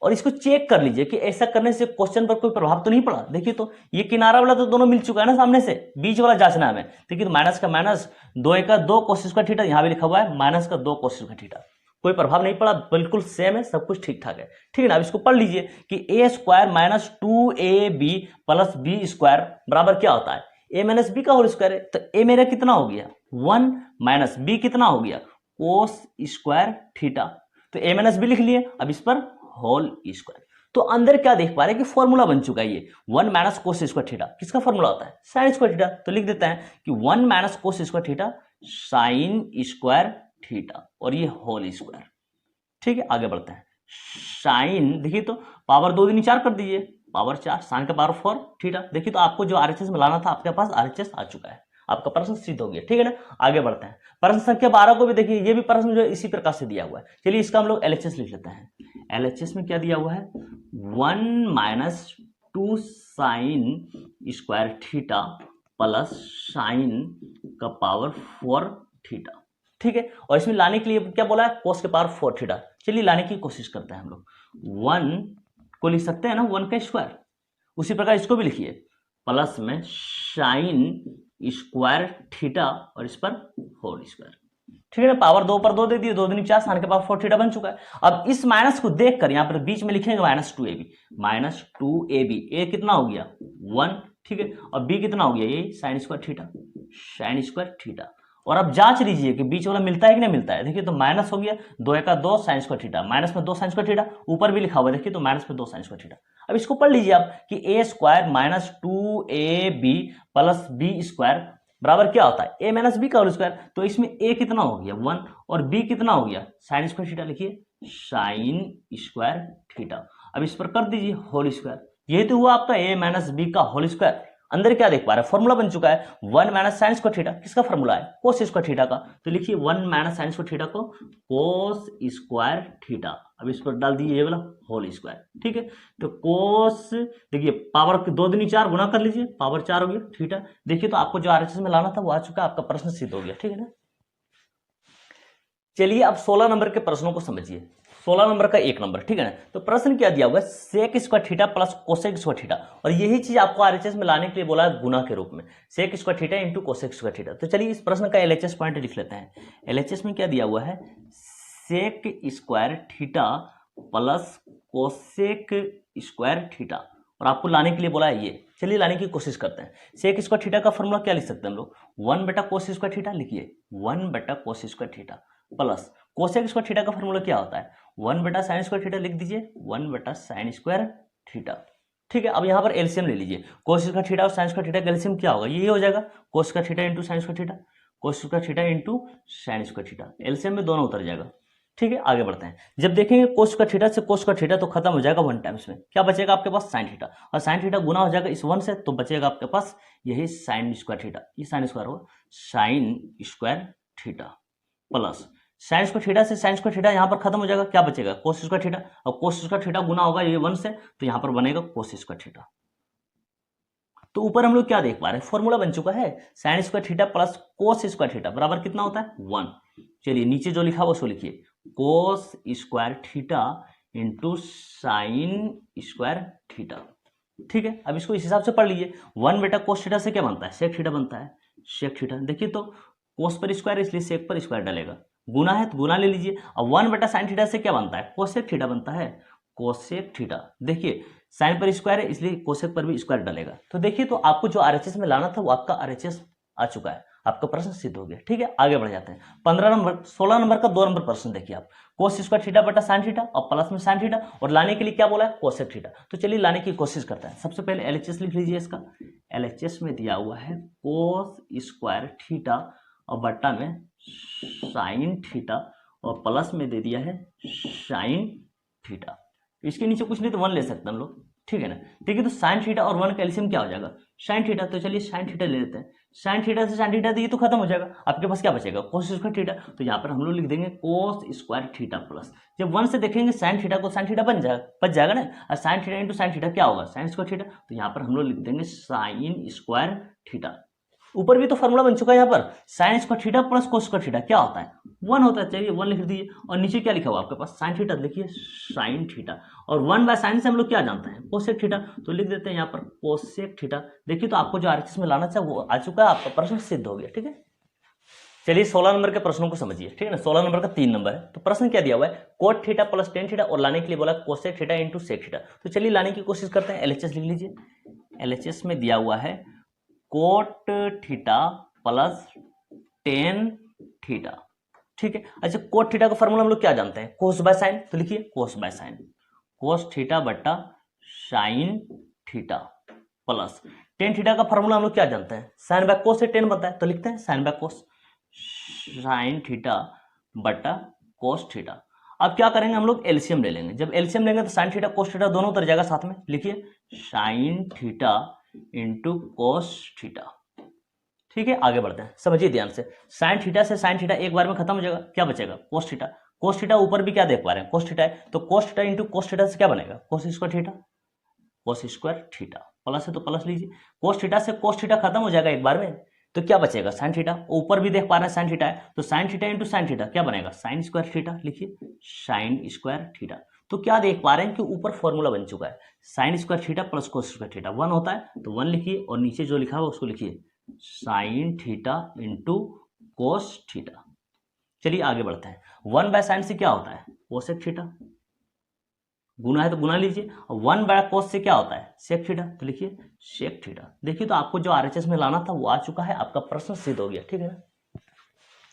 और इसको चेक कर लीजिए कि ऐसा करने से क्वेश्चन पर कोई प्रभाव तो नहीं पड़ा। देखिए तो ये किनारा वाला तो दोनों मिल चुका है ना सामने से, बीच वाला जांचना है हमें। देखिए तो माइनस का माइनस, 2 का 2 कोस स्क्वायर थीटा, यहां भी लिखा हुआ है माइनस का 2 कोस स्क्वायर थीटा, कोई प्रभाव नहीं पड़ा, बिल्कुल सेम है, सब कुछ ठीक ठाक है, ठीक है ना। अब इसको पढ़ लीजिए कि A square minus 2ab plus B square बराबर क्या होता है, ए माइनस बी का होल स्क्वायर है, तो ए मेरा कितना हो गया 1 माइनस बी कितना हो गया कोस स्क्वायर थीटा, तो ए माइनस बी लिख लिए। अब इस पर होल स्क्वायर, तो अंदर क्या देख पा रहे हैं कि फॉर्मूला बन चुका है ये 1 माइनस कोस स्क्वायर थीटा, किसका फॉर्मूला होता है साइन स्क्वायर थीटा, तो लिख देते हैं कि 1 minus cos square theta sine square theta और ये होल स्क्वायर। ठीक है, आगे बढ़ते हैं। साइन देखिए तो पावर 2 दूनी 4 कर दीजिए, पावर 4, साइन का पावर 4 थीटा। देखिए तो आपको जो आरएचएस में लाना था आपके पास आरएचएस आ चुका है, आपका प्रश्न सिद्ध हो गया, ठीक है ना। आगे बढ़ते हैं, प्रश्न संख्या 12 को भी देखिए, ये भी प्रश्न जो है इसी प्रकार से दिया हुआ है। चलिए इसका हम लोग एलएचएस लिख लेते हैं। एलएचएस में क्या दिया हुआ है 1 minus 2 sign square theta plus sign का पावर 4 थीटा, ठीक है। और इसमें लाने के लिए क्या बोला है कोस के पावर 4 थीटा। चलिए लाने की कोशिश करते हैं हम लोग। 1 को लिख सकते हैं ना 1 का स्क्वायर, उसी प्रकार इसको भी लिखिए प्लस में साइन स्क्वायर थीटा और इस पर होल स्क्वायर, ठीक है ना। पावर 2 पर 2 दे दिए, 2 दूनी 4, साइन के पावर 4 थीटा बन चुका है। अब इस माइनस को देखकर यहां पर बीच में लिखेंगे -2ab, ए कितना हो गया 1, ठीक है, और बी कितना हो गया ये sign square theta, sine square theta. और अब जांच लीजिए कि बीच वाला मिलता है कि नहीं मिलता है। देखिए तो माइनस हो गया 2 का 2 साइन स्क्वायर थीटा, माइनस में 2 साइन स्क्वायर थीटा, ऊपर भी लिखा हुआ है देखिए तो माइनस में 2 साइन स्क्वायर थीटा। अब इसको पढ़ लीजिए आप कि A square minus 2ab plus B square बराबर क्या होता है ए माइनस बी का होल स्क्वायर। तो इसमें ए कितना हो गया 1 और बी कितना हो गया साइन स्क्वायर थीटा, लिखिए साइन स्क्वायर थीटा। अब इस पर कर दीजिए होल स्क्वायर, यही तो हुआ आपका ए माइनस बी का होल स्क्वायर। अंदर क्या देख पा रहे हैं फॉर्मूला बन चुका है 1 माइनस साइन स्क्वायर थीटा, किसका फॉर्मूला है कोस स्क्वायर थीटा का, तो लिखिए 1 माइनस साइन स्क्वायर थीटा को कोस स्क्वायर थीटा। अब इस पर डाल दीजिए ये वाला होल स्क्वायर, ठीक है। तो कोस देखिए पावर 2 दूनी 4 गुना कर लीजिए, पावर 4 हो गया थीटा। देखिए तो आपको जो आरएचएस में लाना था वो आ चुका है, आपका प्रश्न सिद्ध हो गया, ठीक है ना। चलिए अब 16 नंबर के प्रश्नों को समझिए। 16 नंबर का 1 नंबर, ठीक है ना। तो प्रश्न क्या दिया हुआ है sec square theta plus cosec square theta, और यही चीज आपको आरएचएस में लाने के लिए बोला है गुना के रूप में, sec square theta into cosec square theta. तो चलिए इस प्रश्न का एलएचएस पॉइंट लिख लेते हैं। एलएचएस में क्या दिया हुआ है sec square theta plus cosec square theta, और आपको लाने के लिए बोला है ये। चलिए लाने की कोशिश करते हैं। सेक स्क्वायर थीटा का फॉर्मूला क्या लिख सकते हैं हम लोग 1 बटा कोस स्क्वायर थीटा, लिखिए 1 बटा कोस square theta plus cosec square theta का फॉर्मूला क्या होता है 1 बटा साइन स्क्वायर थीटा, लिख दीजिए 1 बटा साइन स्क्वायर थीटा, ठीक है। अब यहाँ पर एलसीएम ले लीजिए, कोस स्क्वायर थीटा और साइन स्क्वायर थीटा का एलसीएम क्या होगा ये हो जाएगा कोस square theta into sign square theta, cos square theta into sign square theta, LCM में दोनों उतर जाएगा, ठीक है। आगे बढ़ते हैं। जब देखेंगे कोस स्क्वायर थीटा से कोस स्क्वायर थीटा तो खत्म हो जाएगा 1 टाइम्स में, क्या बचेगा आपके पास साइन थीटा, और साइन थीटा गुना हो जाएगा इस 1 से, तो बचेगा आपके पास यही साइन स्क्वायर थीटा, ये साइन स्क्वायर होगा sign square theta plus sine square theta से साइन स्क्वायर थीटा यहाँ पर खत्म हो जाएगा, क्या बचेगा कोस स्क्वायर थीटा, और कोस स्क्वायर थीटा गुना होगा ये 1 से, तो यहाँ पर बनेगा कोस स्क्वायर थीटा। तो ऊपर हम लोग क्या देख पा रहे हैं फॉर्मूला बन चुका है साइन स्क्वायर थीटा प्लस कोस स्क्वायर थीटा बराबर कितना होता है 1। चलिए नीचे जो लिखा हुआ उसको लिखिए cos square theta into sign square theta, ठीक है। अब इसको इस हिसाब से पढ़ लीजिए 1 बेटा कोस थीटा से क्या बनता है सेक थीटा बनता है, सेक थीटा। देखिए तो कोस पर स्क्वायर इसलिए सेक पर स्क्वायर डालेगा, गुना है तो गुना ले लीजिए। अब 1 बटा साइन थीटा से क्या बनता है कोसेक थीटा बनता है, कोसेक थीटा। देखिए साइन पर स्क्वायर है इसलिए कोसेक पर भी स्क्वायर डालेगा। तो देखिए तो आपको जो आरएचएस में लाना था वो आपका आरएचएस आ चुका है, आपका प्रश्न सिद्ध हो गया, ठीक है। आगे बढ़ जाते हैं 16 नंबर का 2 नंबर प्रश्न देखिए आप, कोस स्क्वायर थीटा बटा साइन थीटा और प्लस में साइन थीटा, और लाने के लिए क्या बोला है कोसेक थीटा। तो चलिए लाने की कोशिश करते हैं। सबसे पहले एलएचएस लिख लीजिए इसका। एलएचएस में दिया हुआ है कोस स्क्वायर थीटा और बट्टा में साइन थीटा और प्लस में दे दिया है साइन थीटा। इसके नीचे कुछ नहीं तो 1 ले सकते हम लोग, ठीक है ना। ठीक है, तो साइन थीटा और 1 का एलसीएम क्या हो जाएगा, साइन थीटा। तो चलिए साइन थीटा ले लेते हैं। साइन थीटा से साइन थीटा तो ये तो खत्म हो जाएगा, आपके पास क्या बचेगा, कोस स्क्वायर थीटा। तो यहाँ पर हम लोग लिख देंगे कोस स्क्वायर थीटा प्लस, जब 1 से देखेंगे साइन थीटा को, साइन थीटा बच जाएगा ना। और sine theta into sine theta क्या होगा, साइन स्क्वायर थीटा। तो यहाँ पर हम लोग लिख देंगे साइन स्क्वायर थीटा। ऊपर भी तो फॉर्मूला बन चुका है यहाँ पर, साइन स्क्वायर थीटा प्लस कोस स्क्वायर थीटा क्या होता है, 1 होता है। चलिए 1 लिख दीजिए, और नीचे क्या लिखा हुआ आपके पास, साइन थीटा लिखिए, साइन थीटा। और 1 बाय साइन से हम लोग क्या जानते हैं, कोसेक थीटा। तो लिख देते हैं यहाँ पर कोसेक थीटा। देखिए तो आपको जो आरएचएस में लाना चाहिए वो आ चुका है, आपका प्रश्न सिद्ध हो गया। ठीक है, चलिए 16 नंबर के प्रश्नों को समझिए। ठीक है ना, 16 नंबर का 3 नंबर है। तो प्रश्न क्या दिया हुआ है, cot theta plus tan theta, और लाने के लिए बोला cosec theta into sec theta. तो चलिए लाने की कोशिश करते हैं। एलएचएस लिख लीजिए। एलएचएस में दिया हुआ है cot theta plus tan theta. ठीक है, अच्छा कोट थीटा का फॉर्मूला हम लोग क्या जानते हैं, कोस बाय साइन। तो लिखिए कोस बाय साइन, कोस थीटा बट्टा sign theta plus tan theta का फॉर्मूला हम लोग क्या जानते हैं, साइन बाय कोस से टेन बनता है। तो लिखते हैं sine by cos, sine theta बट्टा कोस थीटा। अब क्या करेंगे हम लोग, एलसीएम ले लेंगे। जब एलसीएम लेंगे तो साइन थीटा कोस थीटा दोनों उतर जाएगा साथ में। लिखिए sine theta into cos theta. ठीक है, आगे बढ़ते हैं, समझिए ध्यान से। साइन थीटा से साइन थीटा एक बार में खत्म हो जाएगा, क्या बचेगा, कोस थीटा। कोस थीटा ऊपर भी क्या देख पा रहे हैं, कोस थीटा है। तो कोस थीटा इंटू कोस थीटा से क्या बनेगा, कोस square theta, cos square theta. Plus है तो प्लस लीजिए, कोस थीटा से कोस थीटा खत्म हो जाएगा एक बार में, तो क्या बचेगा, साइन थीटा। ऊपर भी देख पा रहे हैं साइन थीटा है, तो sine theta into sine theta क्या बनेगा, साइन स्क्वायर थीटा। लिखिए साइन स्क्वायर थीटा। तो क्या देख पा रहे हैं कि ऊपर फॉर्मूला बन चुका है, साइन स्क्वायर थीटा प्लस कोस स्क्वायर थीटा 1 होता है। तो 1 लिखिए, और नीचे जो लिखा हुआ उसको लिखिए sine theta into cos theta. चलिए आगे बढ़ते हैं। 1 बाय साइन से क्या होता है, कोसेक थीटा। गुना है तो गुना लीजिए, और 1 बाय कोस से क्या होता है, सेक थीटा। तो लिखिए सेक थीटा। देखिए तो आपको जो आरएचएस में लाना था वो आ चुका है, आपका प्रश्न सिद्ध हो गया। ठीक है ना,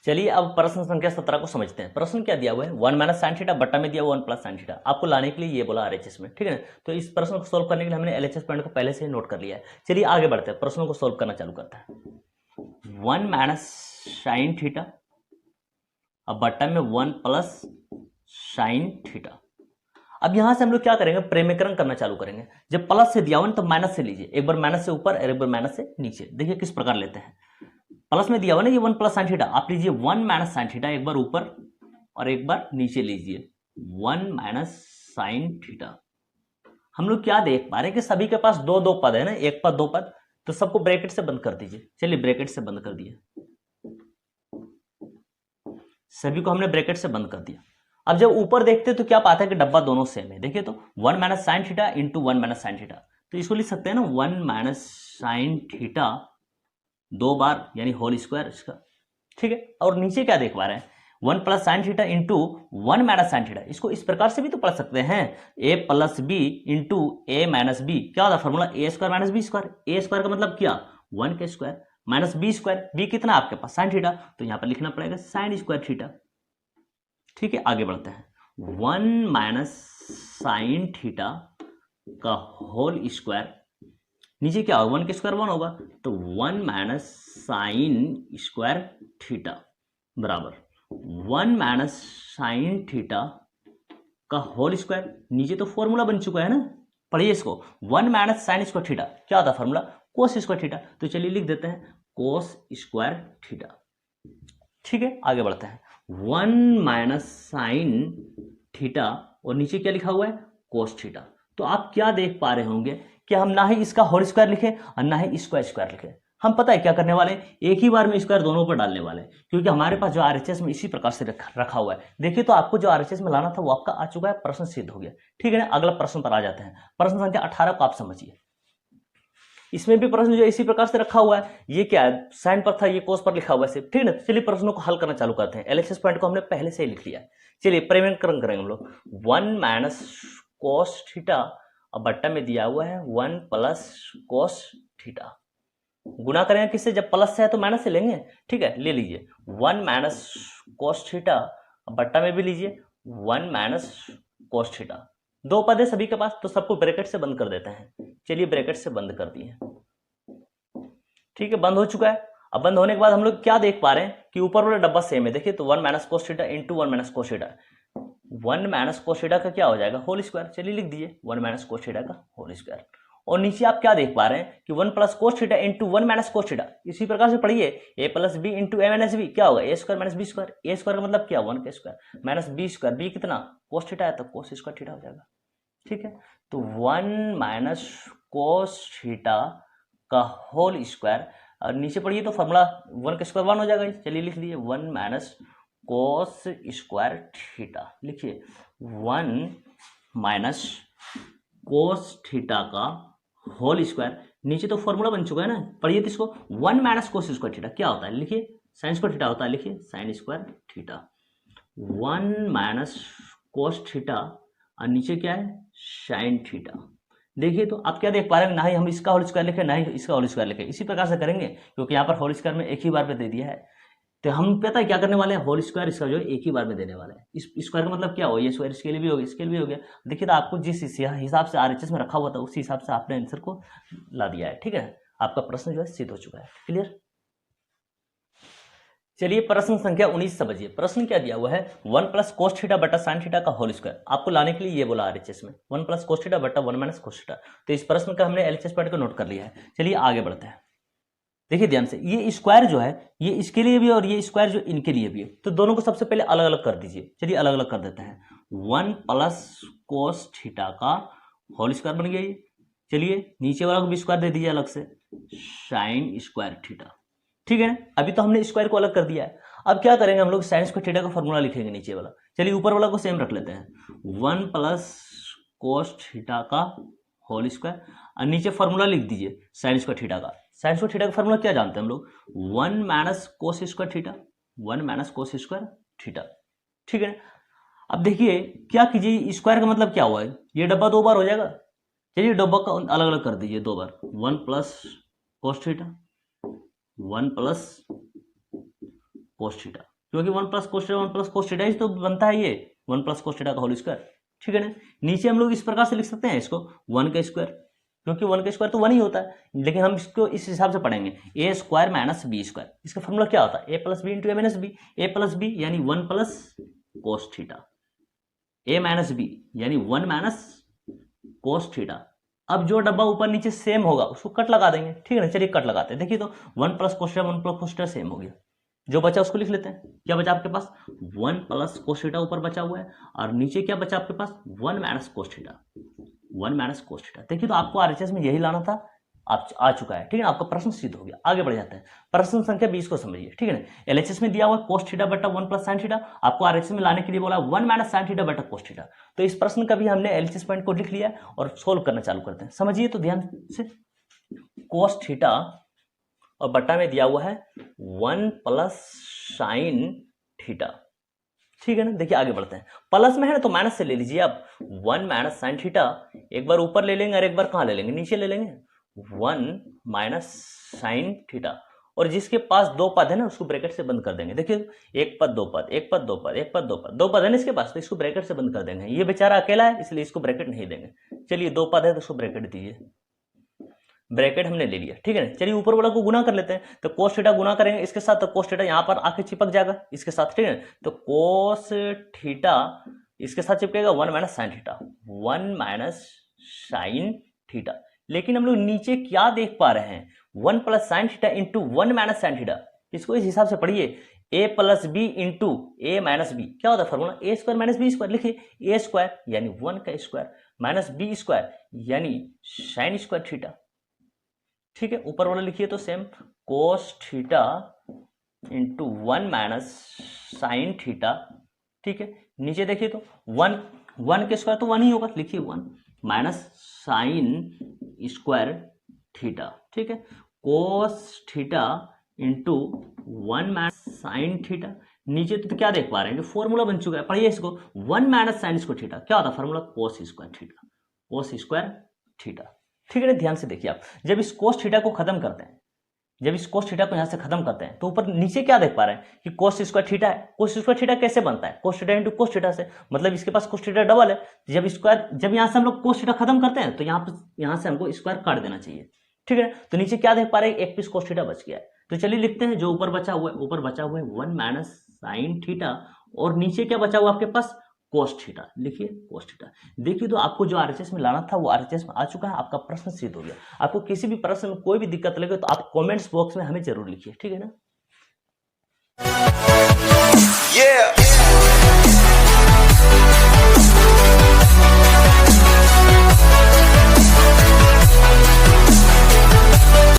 चलिए अब प्रश्न संख्या 17 को समझते हैं। प्रश्न क्या दिया हुआ है, 1 माइनस साइन थीटा बट्टा में दिया 1 प्लस साइन थीटा। आपको लाने के लिए ये बोला आरएचएस में। ठीक है ना, तो इस प्रश्न को सोल्व करने के लिए हमने एलएचएस पॉइंट को पहले से ही नोट कर लिया है। चलिए आगे बढ़ते हैं, प्रश्नों को सोल्व करना चालू करते हैं। 1 माइनस साइन थीटा अब बट्टा में 1 प्लस साइन थीटा। अब यहां से हम लोग क्या करेंगे, प्रेमीकरण करना चालू करेंगे। जब प्लस से दिया हुआ तो माइनस से लीजिए, एक बार माइनस से ऊपर और एक बार माइनस से नीचे। देखिए किस प्रकार लेते हैं, प्लस में दिया हुआ ना ये 1 प्लस साइन थीटा, आप लीजिए 1 माइनस साइन थीटा, एक बार ऊपर और एक बार नीचे लीजिए 1 माइनस साइन थीटा। हम लोग क्या देख पा रहे हैं कि सभी के पास दो दो पद है ना, एक पद दो पद, तो सबको ब्रैकेट से बंद कर दीजिए। चलिए ब्रैकेट से बंद कर दिया, सभी को हमने ब्रैकेट से बंद कर दिया। अब जब ऊपर देखते तो क्या पाते हैं कि डब्बा दोनों सेम है। देखिए तो 1 minus sine theta into 1 minus sine theta, तो इसको लिख सकते हैं ना 1 माइनस साइन थीटा 2 बार यानी होल स्क्वायर इसका। ठीक है, और नीचे क्या देख पा रहे हैं, 1 plus sine theta into 1 minus sine theta. इसको इस प्रकार से भी तो पढ़ सकते हैं, a plus B into A minus b. क्या होता है formula, a square minus B square. A square का मतलब क्या, 1 के square minus B square. B कितना आपके पास, साइन थीटा, तो यहां पर लिखना पड़ेगा साइन स्क्वायर थीटा। ठीक है, आगे बढ़ते हैं। 1 माइनस साइन थीटा का होल स्क्वायर, नीचे क्या होगा, 1 के स्क्वायर 1 होगा, तो 1 माइनस साइन स्क्वायर थीटा बराबर 1 माइनस साइन थीटा का होल स्क्वायर। नीचे तो फॉर्मूला बन चुका है ना, पढ़िए इसको, 1 माइनस साइन स्क्वायर थीटा क्या होता है फॉर्मूला, कोस स्क्वायर थीटा। तो चलिए लिख देते हैं कोस स्क्वायर थीटा। ठीक है, आगे बढ़ते हैं। 1 माइनस साइन थीटा और नीचे क्या लिखा हुआ है, कोस थीटा। तो आप क्या देख पा रहे होंगे कि हम ना ही इसका होल स्क्वायर लिखे और ना ही इसका स्क्वायर लिखे। हम पता है क्या करने वाले हैं, एक ही बार में स्क्वायर दोनों पर डालने वाले हैं, क्योंकि हमारे पास जो आरएचएस में इसी प्रकार से रखा हुआ है। देखिए तो आपको जो आरएचएस में लाना था वो आपका आ चुका है, प्रश्न सिद्ध हो गया। ठीक है ना, अगला प्रश्न पर आ जाते हैं। प्रश्न संख्या 18 को आप समझिए। इसमें भी प्रश्न जो इसी प्रकार से रखा हुआ है, ये क्या है, साइन पर था, ये कोस पर लिखा हुआ है सिर्फ। ठीक है ना, चलिए प्रश्नों को हल करना चालू करते हैं। एलएचएस पॉइंट को हमने पहले से ही लिख लिया है। चलिए प्रेमीकरण करेंगे हम लोग। 1 माइनस कोस थीटा अब बट्टा में दिया हुआ है 1 प्लस कोस थीटा। गुना करेंगे किससे, जब प्लस से है तो माइनस से लेंगे। ठीक है, ले लीजिए 1 माइनस कोस थीटा, बट्टा में भी लीजिए 1 माइनस कोस थीटा। दो पद है सभी के पास, तो सबको ब्रैकेट से बंद कर देते हैं। चलिए ब्रैकेट से बंद कर दिए। ठीक है, बंद हो चुका है। अब बंद होने के बाद हम लोग क्या देख पा रहे हैं कि ऊपर वाला डब्बा सेम है। देखिए तो 1 minus cos theta into 1 minus cos theta, 1 minus cos theta का क्या हो जाएगा होल स्क्वायर। चलिए लिख दीजिए 1 माइनस कोस थीटा का होल स्क्वायर। और नीचे आप क्या देख पा रहे हैं कि 1 plus cos theta into 1 minus cos theta. इसी प्रकार से पढ़िए a plus B into A minus b क्या होगा a square minus B square. A square का मतलब क्या 1 का square minus B square. B कितना कोस थीटा है तो कोस स्क्वायर थीटा हो जाएगा। ठीक है तो 1 माइनस कोस थीटा का होल स्क्वायर और नीचे पढ़िए तो फॉर्मूला 1 का स्क्वायर 1 हो जाएगा। चलिए लिख लीजिए 1 माइनस कोस स्क्वायर थीटा। लिखिए 1 माइनस कोस थीटा का होल स्क्वायर। नीचे तो फॉर्मूला बन चुका है ना, पढ़िए तो इसको 1 माइनस कोस स्क्वायर थीटा क्या होता है। लिखिए साइन स्क्वायर थीटा होता है। लिखिए sign square theta 1 minus cos theta और नीचे क्या है साइन थीटा। देखिए तो आप क्या देख पा रहे हैं, ना ही हम इसका होल स्क्वायर लिखे ना ही इसका होल स्क्वायर लिखे। इसी प्रकार से करेंगे क्योंकि यहाँ पर होल स्क्वायर में एक ही बार पे दे दिया है तो हम पता है क्या करने वाले हैं होल स्क्वायर इसका जो है एक ही बार में देने वाले हैं। इस स्क्वायर का मतलब क्या हो ये स्क्वायर इसके लिए भी हो गया इसके लिए भी हो गया। देखिए तो आपको जिस हिसाब से आरएचएस में रखा हुआ था उसी हिसाब से आपने आंसर को ला दिया है। ठीक है आपका प्रश्न जो है सिद्ध हो चुका है। क्लियर। चलिए प्रश्न संख्या 19 समझिए। प्रश्न क्या दिया हुआ है 1 प्लस कोस थीटा बटा साइन थीटा का होल स्क्वायर। आपको लाने के लिए ये बोला आरएचएस में 1 प्लस कोस थीटा बटा 1 माइनस कोस थीटा। तो इस प्रश्न का हमने एलएचएस पार्ट को नोट कर लिया है। चलिए आगे बढ़ते हैं। देखिए ध्यान से ये स्क्वायर जो है ये इसके लिए भी और ये स्क्वायर जो इनके लिए भी है तो दोनों को सबसे पहले अलग अलग कर दीजिए। चलिए अलग अलग कर देते हैं 1 प्लस कोस थीटा का होल स्क्वायर बन गया ये। चलिए नीचे वाला को भी स्क्वायर दे दीजिए अलग से साइन स्क्वायर थीटा। ठीक है अभी तो हमने स्क्वायर को अलग कर दिया है। अब क्या करेंगे हम लोग साइन स्क्वायर थीटा का फॉर्मूला लिखेंगे नीचे वाला। चलिए ऊपर वाला को सेम रख लेते हैं 1 प्लस कोस थीटा का होल स्क्वायर और नीचे फॉर्मूला लिख दीजिए साइन स्क्वायर थीटा का। साइन स्क्वायर थीटा का फॉर्मूला क्या जानते हैं हम लोग 1 minus cos square theta 1 minus cos square theta. ठीक है अब देखिए क्या कीजिए स्क्वायर का मतलब क्या हुआ है ये डब्बा 2 बार हो जाएगा। चलिए डब्बा का अलग अलग कर दीजिए 2 बार 1 plus cos theta 1 plus cos theta क्योंकि 1 plus cos theta 1 plus cos theta ही तो बनता है ये 1 प्लस कोस थीटा का होल स्क्वायर। ठीक है ना नीचे हम लोग इस प्रकार से लिख सकते हैं इसको 1 का स्क्वायर क्योंकि 1 का स्क्वायर तो 1 ही होता है लेकिन हम इसको इस हिसाब से पढ़ेंगे ए स्क्वायर माइनस बी स्क्वायर। इसका फॉर्मूला क्या होता है A plus B into A minus B. A plus B यानी 1 plus cos theta a minus B यानी 1 माइनस कोस थीटा। अब जो डब्बा ऊपर नीचे सेम होगा उसको कट लगा देंगे। ठीक है ना चलिए कट लगाते हैं। देखिए तो 1 plus cos theta 1 plus cos theta same हो गया। जो बचा उसको लिख लेते हैं। क्या बचा आपके पास 1 प्लस कोस थीटा ऊपर बचा हुआ है और नीचे क्या बचा आपके पास 1 minus cos theta 1 minus cos theta. देखिए तो आपको आरएचएस में यही लाना था आप आ चुका है। ठीक है आपका प्रश्न सिद्ध हो गया। आगे बढ़ जाते हैं प्रश्न संख्या 20 को समझिए। ठीक है ना एलएचएस में दिया हुआ कोस थीटा बटा 1 प्लस साइन थीटा। आपको आरएचएस में लाने के लिए बोला 1 माइनस साइन थीटा बटा कोस थीटा। तो इस प्रश्न का भी हमने एलएचएस पॉइंट को लिख लिया है और सोल्व करना चालू करते हैं। समझिए तो ध्यान से कोस थीटा और बटा में दिया हुआ है 1 प्लस साइन थीटा। ठीक है ना देखिए आगे बढ़ते हैं। प्लस में है ना तो माइनस से ले लीजिए आप 1 माइनस साइन थीटा। एक बार ऊपर ले लेंगे और एक बार कहाँ ले लेंगे नीचे ले लेंगे 1 माइनस साइन थीटा। और जिसके पास 2 पद है ना उसको ब्रैकेट से बंद कर देंगे। देखिए एक पद 2 पद एक पद 2 पद एक पद 2 पद 2 पद है ना इसके पास तो इसको ब्रैकेट से बंद कर देंगे। ये बेचारा अकेला है इसलिए इसको ब्रैकेट नहीं देंगे। चलिए 2 पद है तो उसको ब्रैकेट दीजिए। ब्रैकेट हमने ले लिया। ठीक है ना चलिए ऊपर वाला को गुना कर लेते हैं। तो कोस थीटा गुना करेंगे इसके साथ तो कोस थीटा यहाँ पर आके चिपक जाएगा इसके साथ। ठीक है तो कोस थीटा इसके साथ चिपकेगा 1 minus sine theta 1 minus sine theta. लेकिन हम लोग नीचे क्या देख पा रहे हैं 1 plus sine theta into 1 minus sine theta. इसको इस हिसाब से पढ़िए ए प्लस बी इंटू ए माइनस बी। क्या होता है formula a square minus B square. लिखिए ए स्क्वायर यानी 1 का स्क्वायर माइनस बी स्क्वायर यानी साइन स्क्वायर थीटा। ठीक है ऊपर वाला लिखिए तो सेम कोस theta into 1 minus sine theta. ठीक है नीचे देखिए तो 1 के स्क्वायर तो 1 ही होगा। लिखिए 1 माइनस साइन स्क्वायर थीटा। ठीक है कोस theta into 1 minus sine theta. नीचे तो क्या देख पा रहे हैं कि फॉर्मूला बन चुका है पढ़िए इसको 1 माइनस साइन स्क्वायर थीटा। क्या होता है फॉर्मूला कोस square theta cos square theta. ठीक है ना ध्यान से देखिए आप जब इस कोस थीटा को खत्म करते हैं जब इस कोस थीटा को यहां से खत्म करते हैं तो ऊपर नीचे क्या देख पा रहे हैं कि कोस स्क्वायर थीटा है। कोस स्क्वायर थीटा कैसे बनता है कोस थीटा इंटू कोस थीटा से मतलब इसके पास कोस थीटा डबल है। जब यहां से हम लोग कोस थीटा खत्म करते हैं तो यहां से हमको स्क्वायर काट देना चाहिए। ठीक है तो नीचे क्या देख पा रहे हैं एक पीस कोस थीटा बच गया है। तो चलिए लिखते हैं जो ऊपर बचा हुआ है 1 माइनस साइन थीटा और नीचे क्या बचा हुआ आपके पास cos थीटा, लिखिए cos थीटा। देखिए तो आपको जो RHS में लाना था वो RHS में आ चुका है, आपका प्रश्न सिद्ध हो गया। आपको किसी भी प्रश्न में कोई भी दिक्कत लगे तो आप कमेंट्स बॉक्स में हमें जरूर लिखिए, ठीक है ना। Yeah.